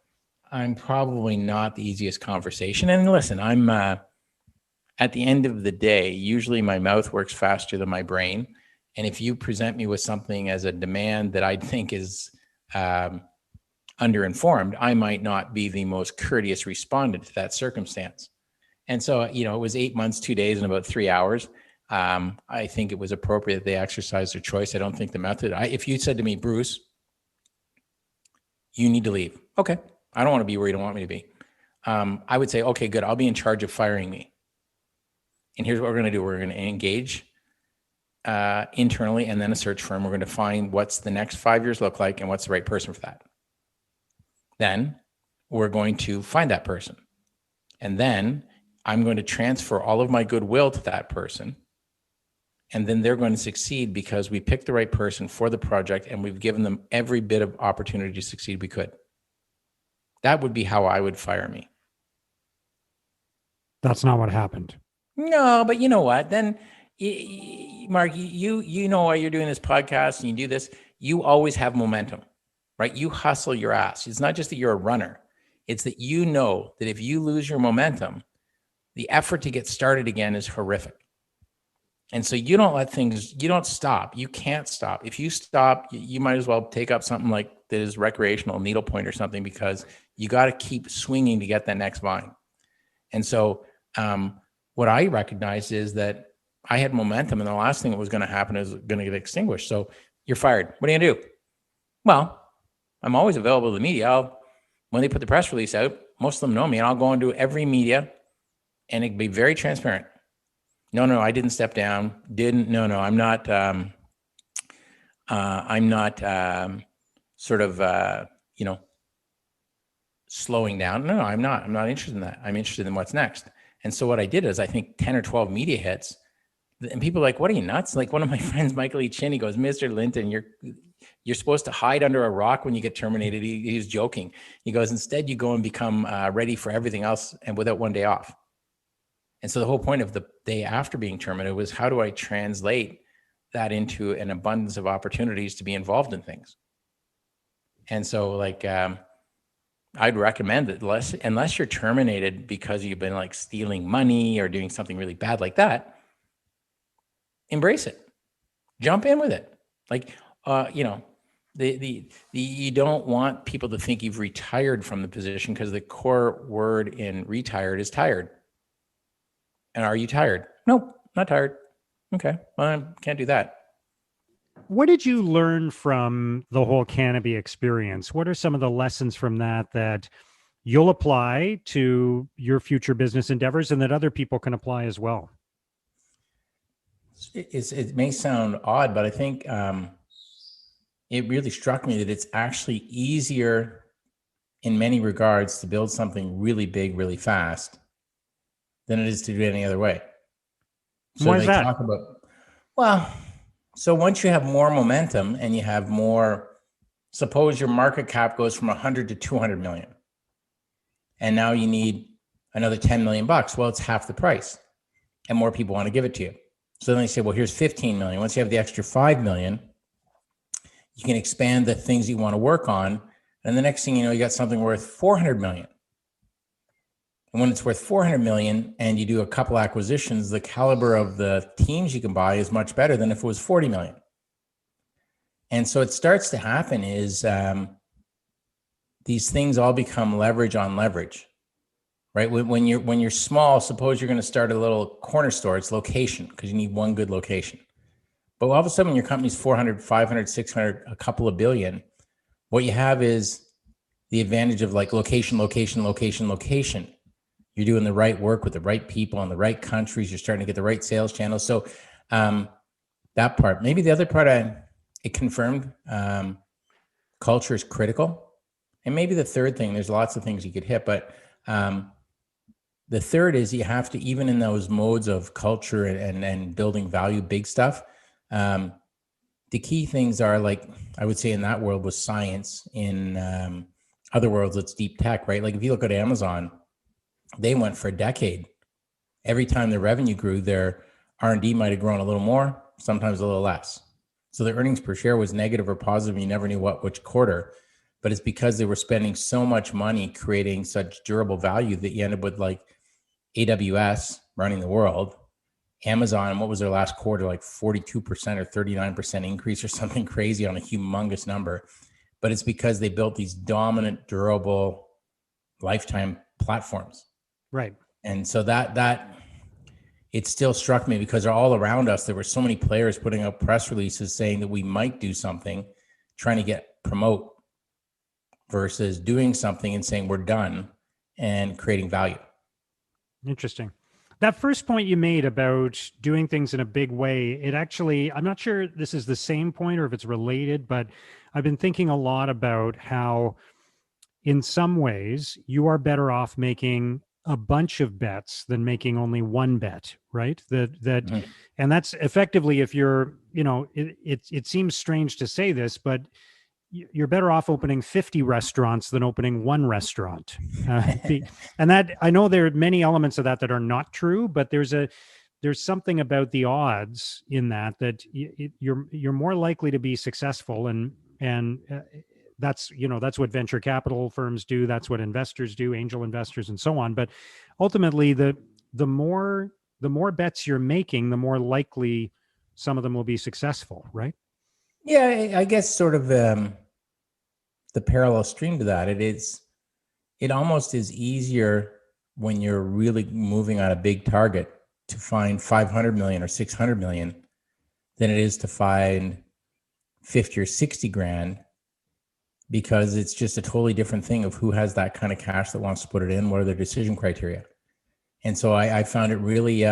I'm probably not the easiest conversation. And listen, I'm, at the end of the day, usually my mouth works faster than my brain. And if you present me with something as a demand that I think is underinformed, I might not be the most courteous respondent to that circumstance. And so, it was 8 months, 2 days, and about 3 hours. I think it was appropriate that they exercise their choice. I don't think the method, if you said to me, Bruce, you need to leave. Okay. I don't want to be where you don't want me to be. I would say, okay, good. I'll be in charge of firing me. And here's what we're going to do. We're going to engage internally and then a search firm. We're going to find what's the next 5 years look like and what's the right person for that. Then we're going to find that person. And then I'm going to transfer all of my goodwill to that person. And then they're going to succeed because we picked the right person for the project and we've given them every bit of opportunity to succeed we could. That would be how I would fire me. That's not what happened. No, but you know what? Then, Mark, you know why you're doing this podcast and you do this. You always have momentum, right? You hustle your ass. It's not just that you're a runner. It's that you know that if you lose your momentum, the effort to get started again is horrific. And so you don't stop. You can't stop. If you stop, you might as well take up something like that is recreational, needlepoint or something, because you got to keep swinging to get that next vine. And so what I recognized is that I had momentum, and the last thing that was going to happen is going to get extinguished. So you're fired. What are you going to do? Well, I'm always available to the media. When they put the press release out, most of them know me, and I'll go into every media, and it can be very transparent. No, I didn't step down. I'm not. I'm not slowing down. No, I'm not. I'm not interested in that. I'm interested in what's next. And so what I did is I think 10 or 12 media hits, and people are like, what are you, nuts? Like one of my friends, Michael E. Chin, he goes, Mr. Linton, you're supposed to hide under a rock when you get terminated. He was joking. He goes, instead you go and become ready for everything else and without one day off. And so the whole point of the day after being terminated was, how do I translate that into an abundance of opportunities to be involved in things? And so I'd recommend that unless you're terminated because you've been like stealing money or doing something really bad like that, embrace it, jump in with it. You don't want people to think you've retired from the position, because the core word in retired is tired. And are you tired? Nope, not tired. Okay, well, I can't do that. What did you learn from the whole Canopy experience? What are some of the lessons from that you'll apply to your future business endeavors and that other people can apply as well? It may sound odd, but I think it really struck me that it's actually easier in many regards to build something really big, really fast than it is to do it any other way. So why is that? Talk about, well, So once you have more momentum and you have more, suppose your market cap goes from 100 to 200 million, and now you need another 10 million bucks. Well, it's half the price, and more people want to give it to you. So then they say, well, here's 15 million. Once you have the extra 5 million, you can expand the things you want to work on. And the next thing you know, you got something worth 400 million. And when it's worth 400 million and you do a couple acquisitions, the caliber of the teams you can buy is much better than if it was 40 million. And so it starts to happen is these things all become leverage on leverage, right? When you're small, suppose you're going to start a little corner store, it's location, because you need one good location. But all of a sudden, when your company's 400, 500, 600, a couple of billion, what you have is the advantage of like location, location, location, location. You're doing the right work with the right people in the right countries. You're starting to get the right sales channels. So that part. Maybe the other part, it confirmed culture is critical. And maybe the third thing, there's lots of things you could hit, but the third is you have to, even in those modes of culture and building value, big stuff, the key things are, like, I would say in that world was science. In other worlds, it's deep tech, right? Like if you look at Amazon, they went for a decade. Every time their revenue grew, their R&D might have grown a little more, sometimes a little less. So their earnings per share was negative or positive. You never knew which quarter, but it's because they were spending so much money creating such durable value that you end up with like AWS running the world, Amazon, what was their last quarter, like 42% or 39% increase or something crazy on a humongous number. But it's because they built these dominant, durable, lifetime platforms. Right. And so that it still struck me, because all around us, there were so many players putting out press releases saying that we might do something, trying to promote, versus doing something and saying we're done and creating value. Interesting. That first point you made about doing things in a big way, it actually, I'm not sure this is the same point or if it's related, but I've been thinking a lot about how in some ways you are better off making a bunch of bets than making only one bet, right? Mm-hmm. And that's effectively, if you're, it seems strange to say this, but you're better off opening 50 restaurants than opening one restaurant. And that, I know there are many elements of that are not true, but there's something about the odds in that you're more likely to be successful. And that's what venture capital firms do. That's what investors do, angel investors and so on. But ultimately the more bets you're making, the more likely some of them will be successful, right? Yeah, I guess sort of the parallel stream to that, it almost is easier when you're really moving on a big target to find 500 million or 600 million than it is to find 50 or 60 grand, because it's just a totally different thing of who has that kind of cash that wants to put it in, what are their decision criteria. And so I found it really,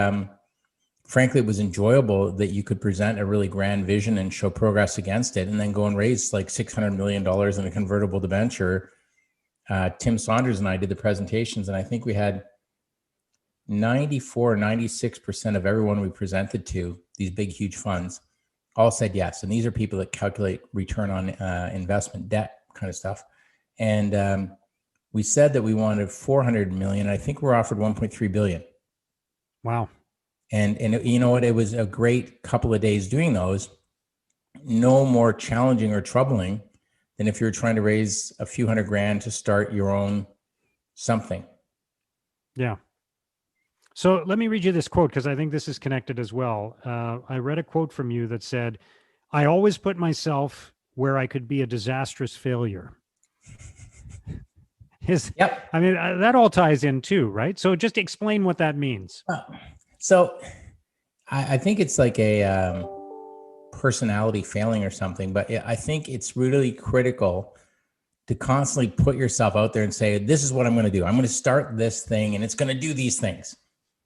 frankly, it was enjoyable that you could present a really grand vision and show progress against it, and then go and raise like $600 million in a convertible debenture. Tim Saunders and I did the presentations, and I think we had 94, 96% of everyone we presented to, these big, huge funds, all said yes. And these are people that calculate return on investment, debt kind of stuff. And we said that we wanted 400 million. I think we're offered 1.3 billion. Wow. And you know what? It was a great couple of days doing those. No more challenging or troubling than if you're trying to raise a few hundred grand to start your own something. Yeah. So let me read you this quote, because I think this is connected as well. I read a quote from you that said, "I always put myself where I could be a disastrous failure." Yep. I mean, that all ties in too, right? So just explain what that means. So I think it's like a personality failing or something, but I think it's really critical to constantly put yourself out there and say, this is what I'm going to do. I'm going to start this thing and it's going to do these things.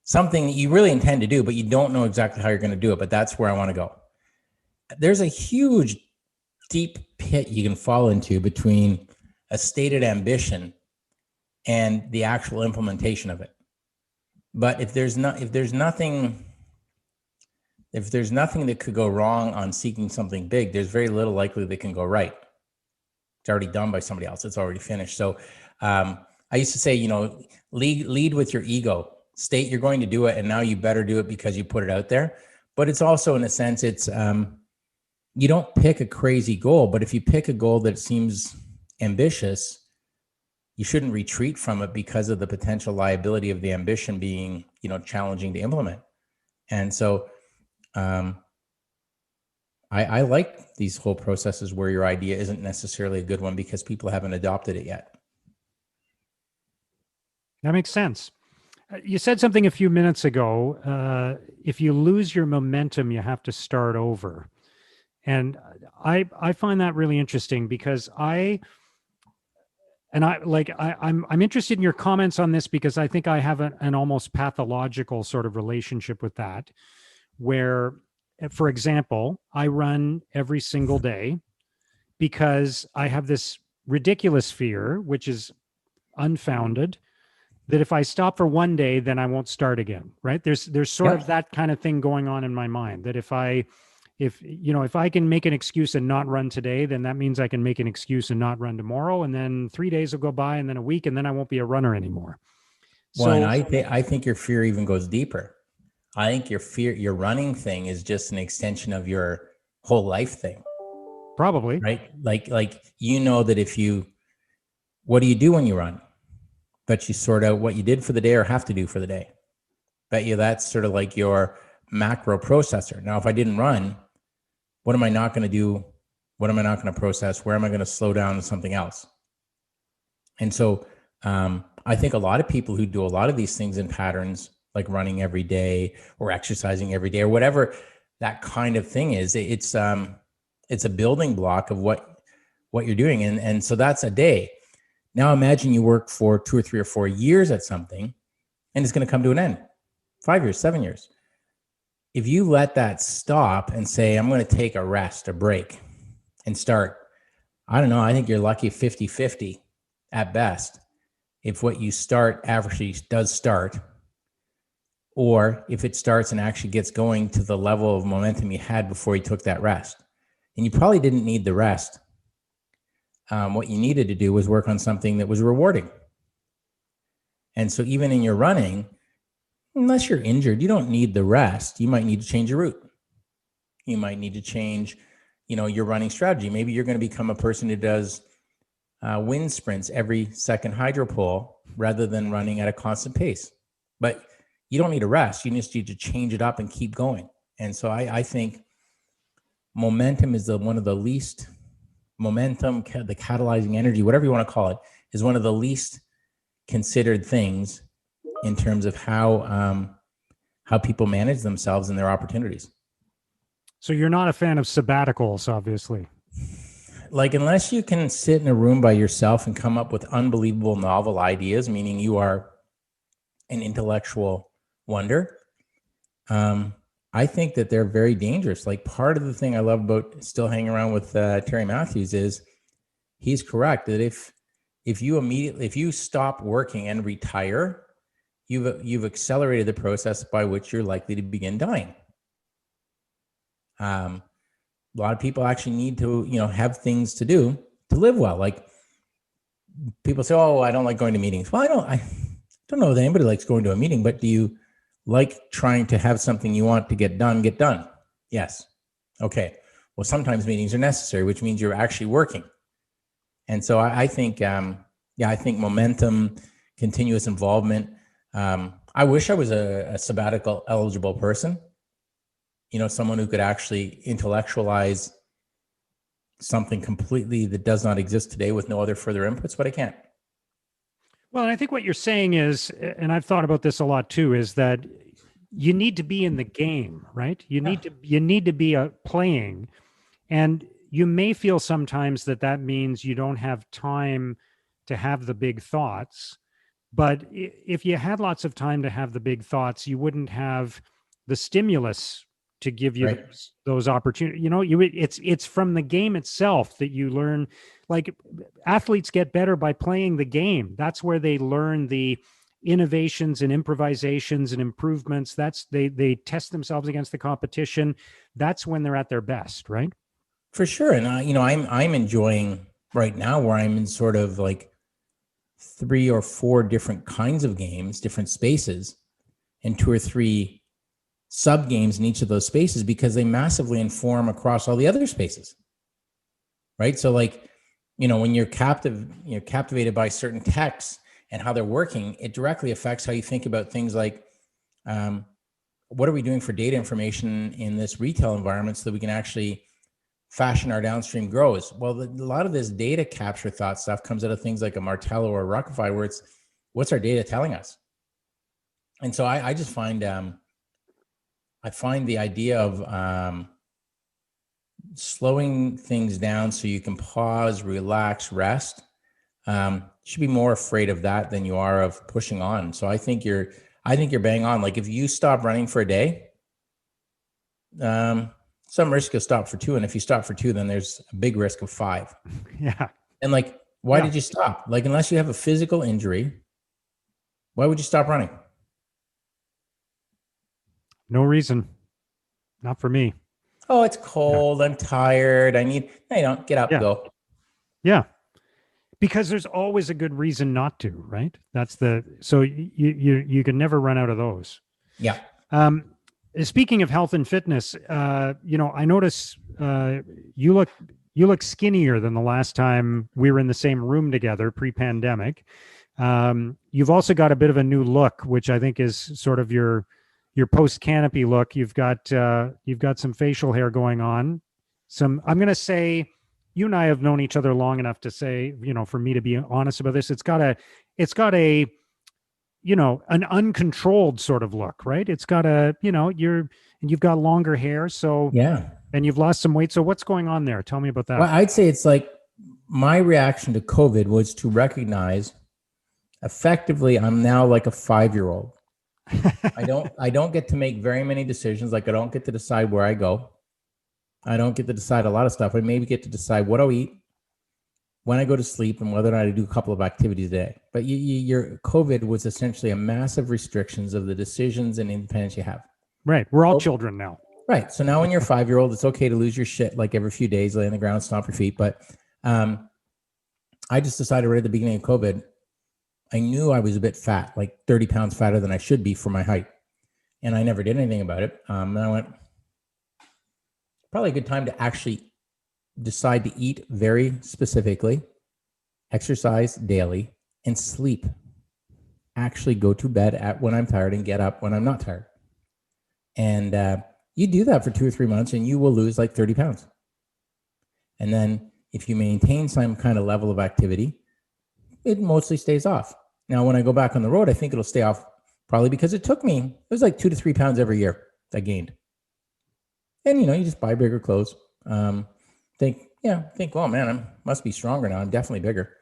Something that you really intend to do, but you don't know exactly how you're going to do it, but that's where I want to go. There's a huge, deep pit you can fall into between a stated ambition and the actual implementation of it. But if there's nothing if there's nothing that could go wrong on seeking something big, there's very little likely that can go right. It's already done by somebody else. It's already finished. So I used to say, lead with your ego. State you're going to do it, and now you better do it because you put it out there. But it's also, in a sense, it's you don't pick a crazy goal, but if you pick a goal that seems ambitious, you shouldn't retreat from it because of the potential liability of the ambition being, challenging to implement. And so I like these whole processes where your idea isn't necessarily a good one because people haven't adopted it yet. That makes sense. You said something a few minutes ago. If you lose your momentum, you have to start over. And I find that really interesting because I'm interested in your comments on this because I think I have an almost pathological sort of relationship with that, where, for example, I run every single day because I have this ridiculous fear, which is unfounded, that if I stop for one day, then I won't start again. Right? There's sort of that kind of thing going on in my mind, that if I can make an excuse and not run today, then that means I can make an excuse and not run tomorrow. And then 3 days will go by, and then a week, and then I won't be a runner anymore. Well, and I think your fear even goes deeper. I think your running thing is just an extension of your whole life thing. Probably. Right? Like that what do you do when you run? But you sort out what you did for the day or have to do for the day. Bet you that's sort of like your macro processor. Now, if I didn't run, what am I not going to do? What am I not going to process? Where am I going to slow down to something else? And so I think a lot of people who do a lot of these things in patterns, like running every day or exercising every day or whatever that kind of thing is, it's a building block of what you're doing. And so that's a day. Now imagine you work for 2 or 3 or 4 years at something, and it's going to come to an end. 5 years, 7 years. If you let that stop and say, I'm going to take a rest, a break, and start, I don't know, I think you're lucky 50-50 at best if what you start actually does start, or if it starts and actually gets going to the level of momentum you had before you took that rest. And you probably didn't need the rest. What you needed to do was work on something that was rewarding. And so even in your running, unless you're injured, you don't need the rest. You might need to change your route. You might need to change, your running strategy. Maybe you're going to become a person who does wind sprints every second hydro pole rather than running at a constant pace. But you don't need a rest. You just need to change it up and keep going. And so I think momentum is one of the least momentum, the catalyzing energy, whatever you want to call it, is one of the least considered things in terms of how people manage themselves and their opportunities. So you're not a fan of sabbaticals, obviously. Like, unless you can sit in a room by yourself and come up with unbelievable novel ideas, meaning you are an intellectual wonder, I think that they're very dangerous. Like, part of the thing I love about still hanging around with Terry Matthews is he's correct that if you stop working and retire, you've accelerated the process by which you're likely to begin dying. A lot of people actually need to, have things to do to live well. Like, people say, "Oh, I don't like going to meetings." Well, I don't know if anybody likes going to a meeting, but do you like trying to have something you want to get done? Yes. Okay. Well, sometimes meetings are necessary, which means you're actually working. And so I think, I think momentum, continuous involvement. I wish I was a sabbatical eligible person, someone who could actually intellectualize something completely that does not exist today with no other further inputs, but I can't. Well, and I think what you're saying is, and I've thought about this a lot too, is that you need to be in the game, right? You need to be playing, and you may feel sometimes that means you don't have time to have the big thoughts. But if you had lots of time to have the big thoughts, you wouldn't have the stimulus to give you those opportunities. It's from the game itself that you learn. Like, athletes get better by playing the game. That's where they learn the innovations and improvisations and improvements, they test themselves against the competition. That's when they're at their best, right? For sure. And I'm enjoying right now where I'm in sort of like 3 or 4 different kinds of games, different spaces, and 2 or 3 sub games in each of those spaces, because they massively inform across all the other spaces. Right. So like, when you're captivated by certain texts and how they're working, it directly affects how you think about things like, what are we doing for data information in this retail environment so that we can actually fashion our downstream grows? Well, a lot of this data capture thought stuff comes out of things like a Martello or Ruckify, where it's, what's our data telling us? And so I just find, I find the idea of slowing things down so you can pause, relax, rest. You should be more afraid of that than you are of pushing on. So I think you're bang on. Like if you stop running for a day, some risk you'll stop for 2. And if you stop for 2, then there's a big risk of 5. Yeah. And like, why did you stop? Like, unless you have a physical injury, why would you stop running? No reason. Not for me. Oh, it's cold. I'm tired. No, you don't. Get up, go. Yeah. Because there's always a good reason not to, right? So you can never run out of those. Yeah. Speaking of health and fitness, I notice you look skinnier than the last time we were in the same room together pre-pandemic. You've also got a bit of a new look, which I think is sort of your post Canopy look. You've got some facial hair going on. I'm going to say, you and I have known each other long enough to say, for me to be honest about this, it's got a an uncontrolled sort of look, right? It's got you've got longer hair. So yeah. And you've lost some weight. So what's going on there? Tell me about that. Well, I'd say it's like my reaction to COVID was to recognize effectively I'm now like a 5-year-old. I don't get to make very many decisions. Like I don't get to decide where I go. I don't get to decide a lot of stuff. I maybe get to decide what I'll eat, when I go to sleep, and whether or not I do a couple of activities a day. But your COVID was essentially a massive restrictions of the decisions and independence you have. Right. We're all children now. Right. So now when you're a 5-year-old, it's okay to lose your shit like every few days, lay on the ground, stomp your feet. But I just decided right at the beginning of COVID, I knew I was a bit fat, like 30 pounds fatter than I should be for my height. And I never did anything about it. And I went, probably a good time to actually decide to eat very specifically, exercise daily, and sleep. Actually go to bed when I'm tired and get up when I'm not tired. And you do that for 2 or 3 months and you will lose like 30 pounds. And then if you maintain some kind of level of activity, it mostly stays off. Now, when I go back on the road, I think it'll stay off probably because it was like 2 to 3 pounds every year I gained. And, you just buy bigger clothes. Think, oh man, I must be stronger now. I'm definitely bigger.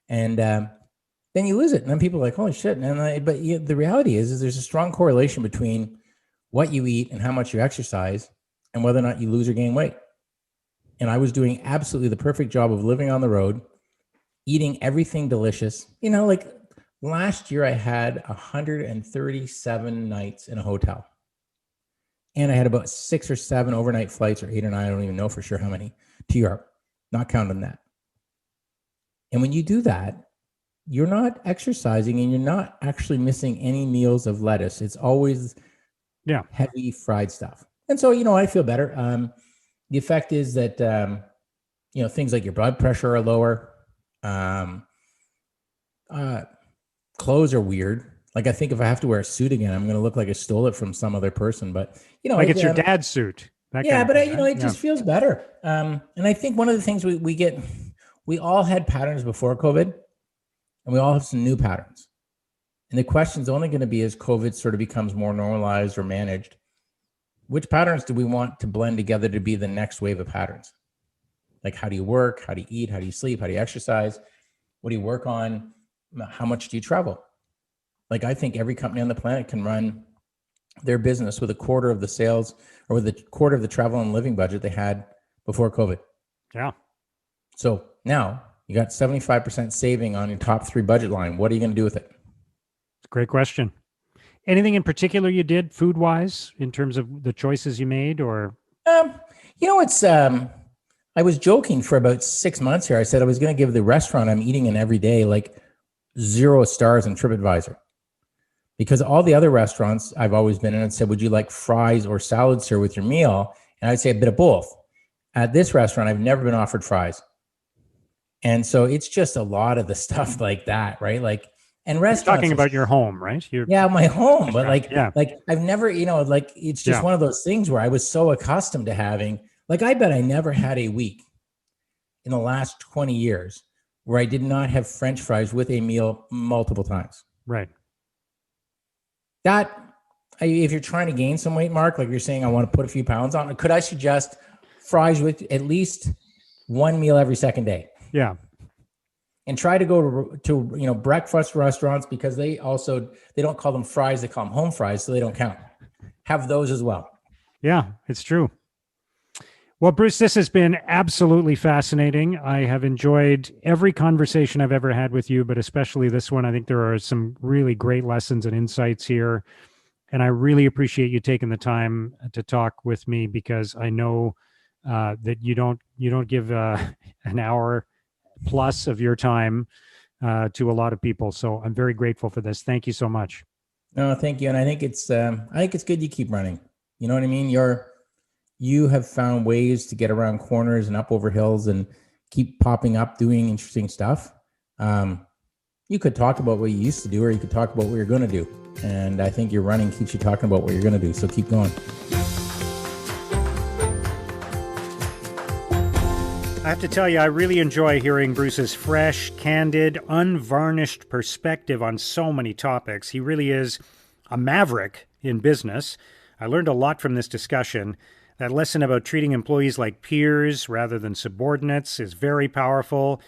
And then you lose it. And then people are like, holy shit. But the reality is there's a strong correlation between what you eat and how much you exercise and whether or not you lose or gain weight. And I was doing absolutely the perfect job of living on the road, eating everything delicious. Like last year I had 137 nights in a hotel. And I had about 6 or 7 overnight flights, or 8 or 9, I don't even know for sure how many, to Europe, not counting that. And when you do that, you're not exercising and you're not actually missing any meals of lettuce. It's always heavy fried stuff. And so, I feel better. The effect is that, things like your blood pressure are lower. Clothes are weird. Like I think if I have to wear a suit again, I'm going to look like I stole it from some other person. But like it's your dad's suit. It just feels better. And I think one of the things we all had patterns before COVID, and we all have some new patterns. And the question is only going to be as COVID sort of becomes more normalized or managed, which patterns do we want to blend together to be the next wave of patterns? Like how do you work? How do you eat? How do you sleep? How do you exercise? What do you work on? How much do you travel? Like I think every company on the planet can run their business with a quarter of the sales or with a quarter of the travel and living budget they had before COVID. Yeah. So now you got 75% saving on your top 3 budget line. What are you going to do with it? Great question. Anything in particular you did food-wise in terms of the choices you made, or? Um, it's I was joking for about 6 months here. I said I was going to give the restaurant I'm eating in every day like 0 stars in TripAdvisor, because all the other restaurants I've always been in and said, would you like fries or salad, sir, with your meal? And I'd say a bit of both. At this restaurant, I've never been offered fries. And so it's just a lot of the stuff like that, right? Like, and restaurants. You're talking about your home, right? Yeah, my home. But like I've never, like it's just one of those things where I was so accustomed to having, like, I bet I never had a week in the last 20 years where I did not have French fries with a meal multiple times. Right. If you're trying to gain some weight, Mark, like you're saying, I want to put a few pounds on, could I suggest fries with at least one meal every second day? Yeah. And try to go to breakfast restaurants, because they don't call them fries, they call them home fries, so they don't count. Have those as well. Yeah, it's true. Well, Bruce, this has been absolutely fascinating. I have enjoyed every conversation I've ever had with you, but especially this one. I think there are some really great lessons and insights here. And I really appreciate you taking the time to talk with me, because I know that you don't give an hour plus of your time to a lot of people. So I'm very grateful for this. Thank you so much. No, thank you. And I think it's good you keep running. You know what I mean? You have found ways to get around corners and up over hills and keep popping up, doing interesting stuff. You could talk about what you used to do, or you could talk about what you're going to do. And I think your running keeps you talking about what you're going to do. So keep going. I have to tell you, I really enjoy hearing Bruce's fresh, candid, unvarnished perspective on so many topics. He really is a maverick in business. I learned a lot from this discussion. That lesson about treating employees like peers rather than subordinates is very powerful.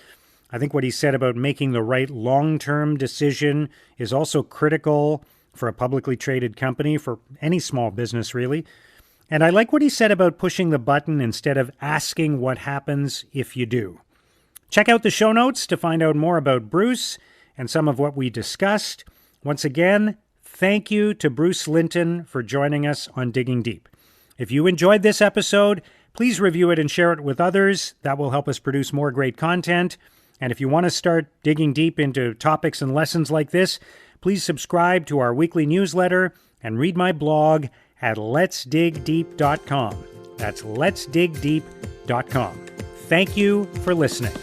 I think what he said about making the right long-term decision is also critical for a publicly traded company, for any small business, really. And I like what he said about pushing the button instead of asking what happens if you do. Check out the show notes to find out more about Bruce and some of what we discussed. Once again, thank you to Bruce Linton for joining us on Digging Deep. If you enjoyed this episode, please review it and share it with others. That will help us produce more great content. And if you want to start digging deep into topics and lessons like this, please subscribe to our weekly newsletter and read my blog at letsdigdeep.com. That's letsdigdeep.com. Thank you for listening.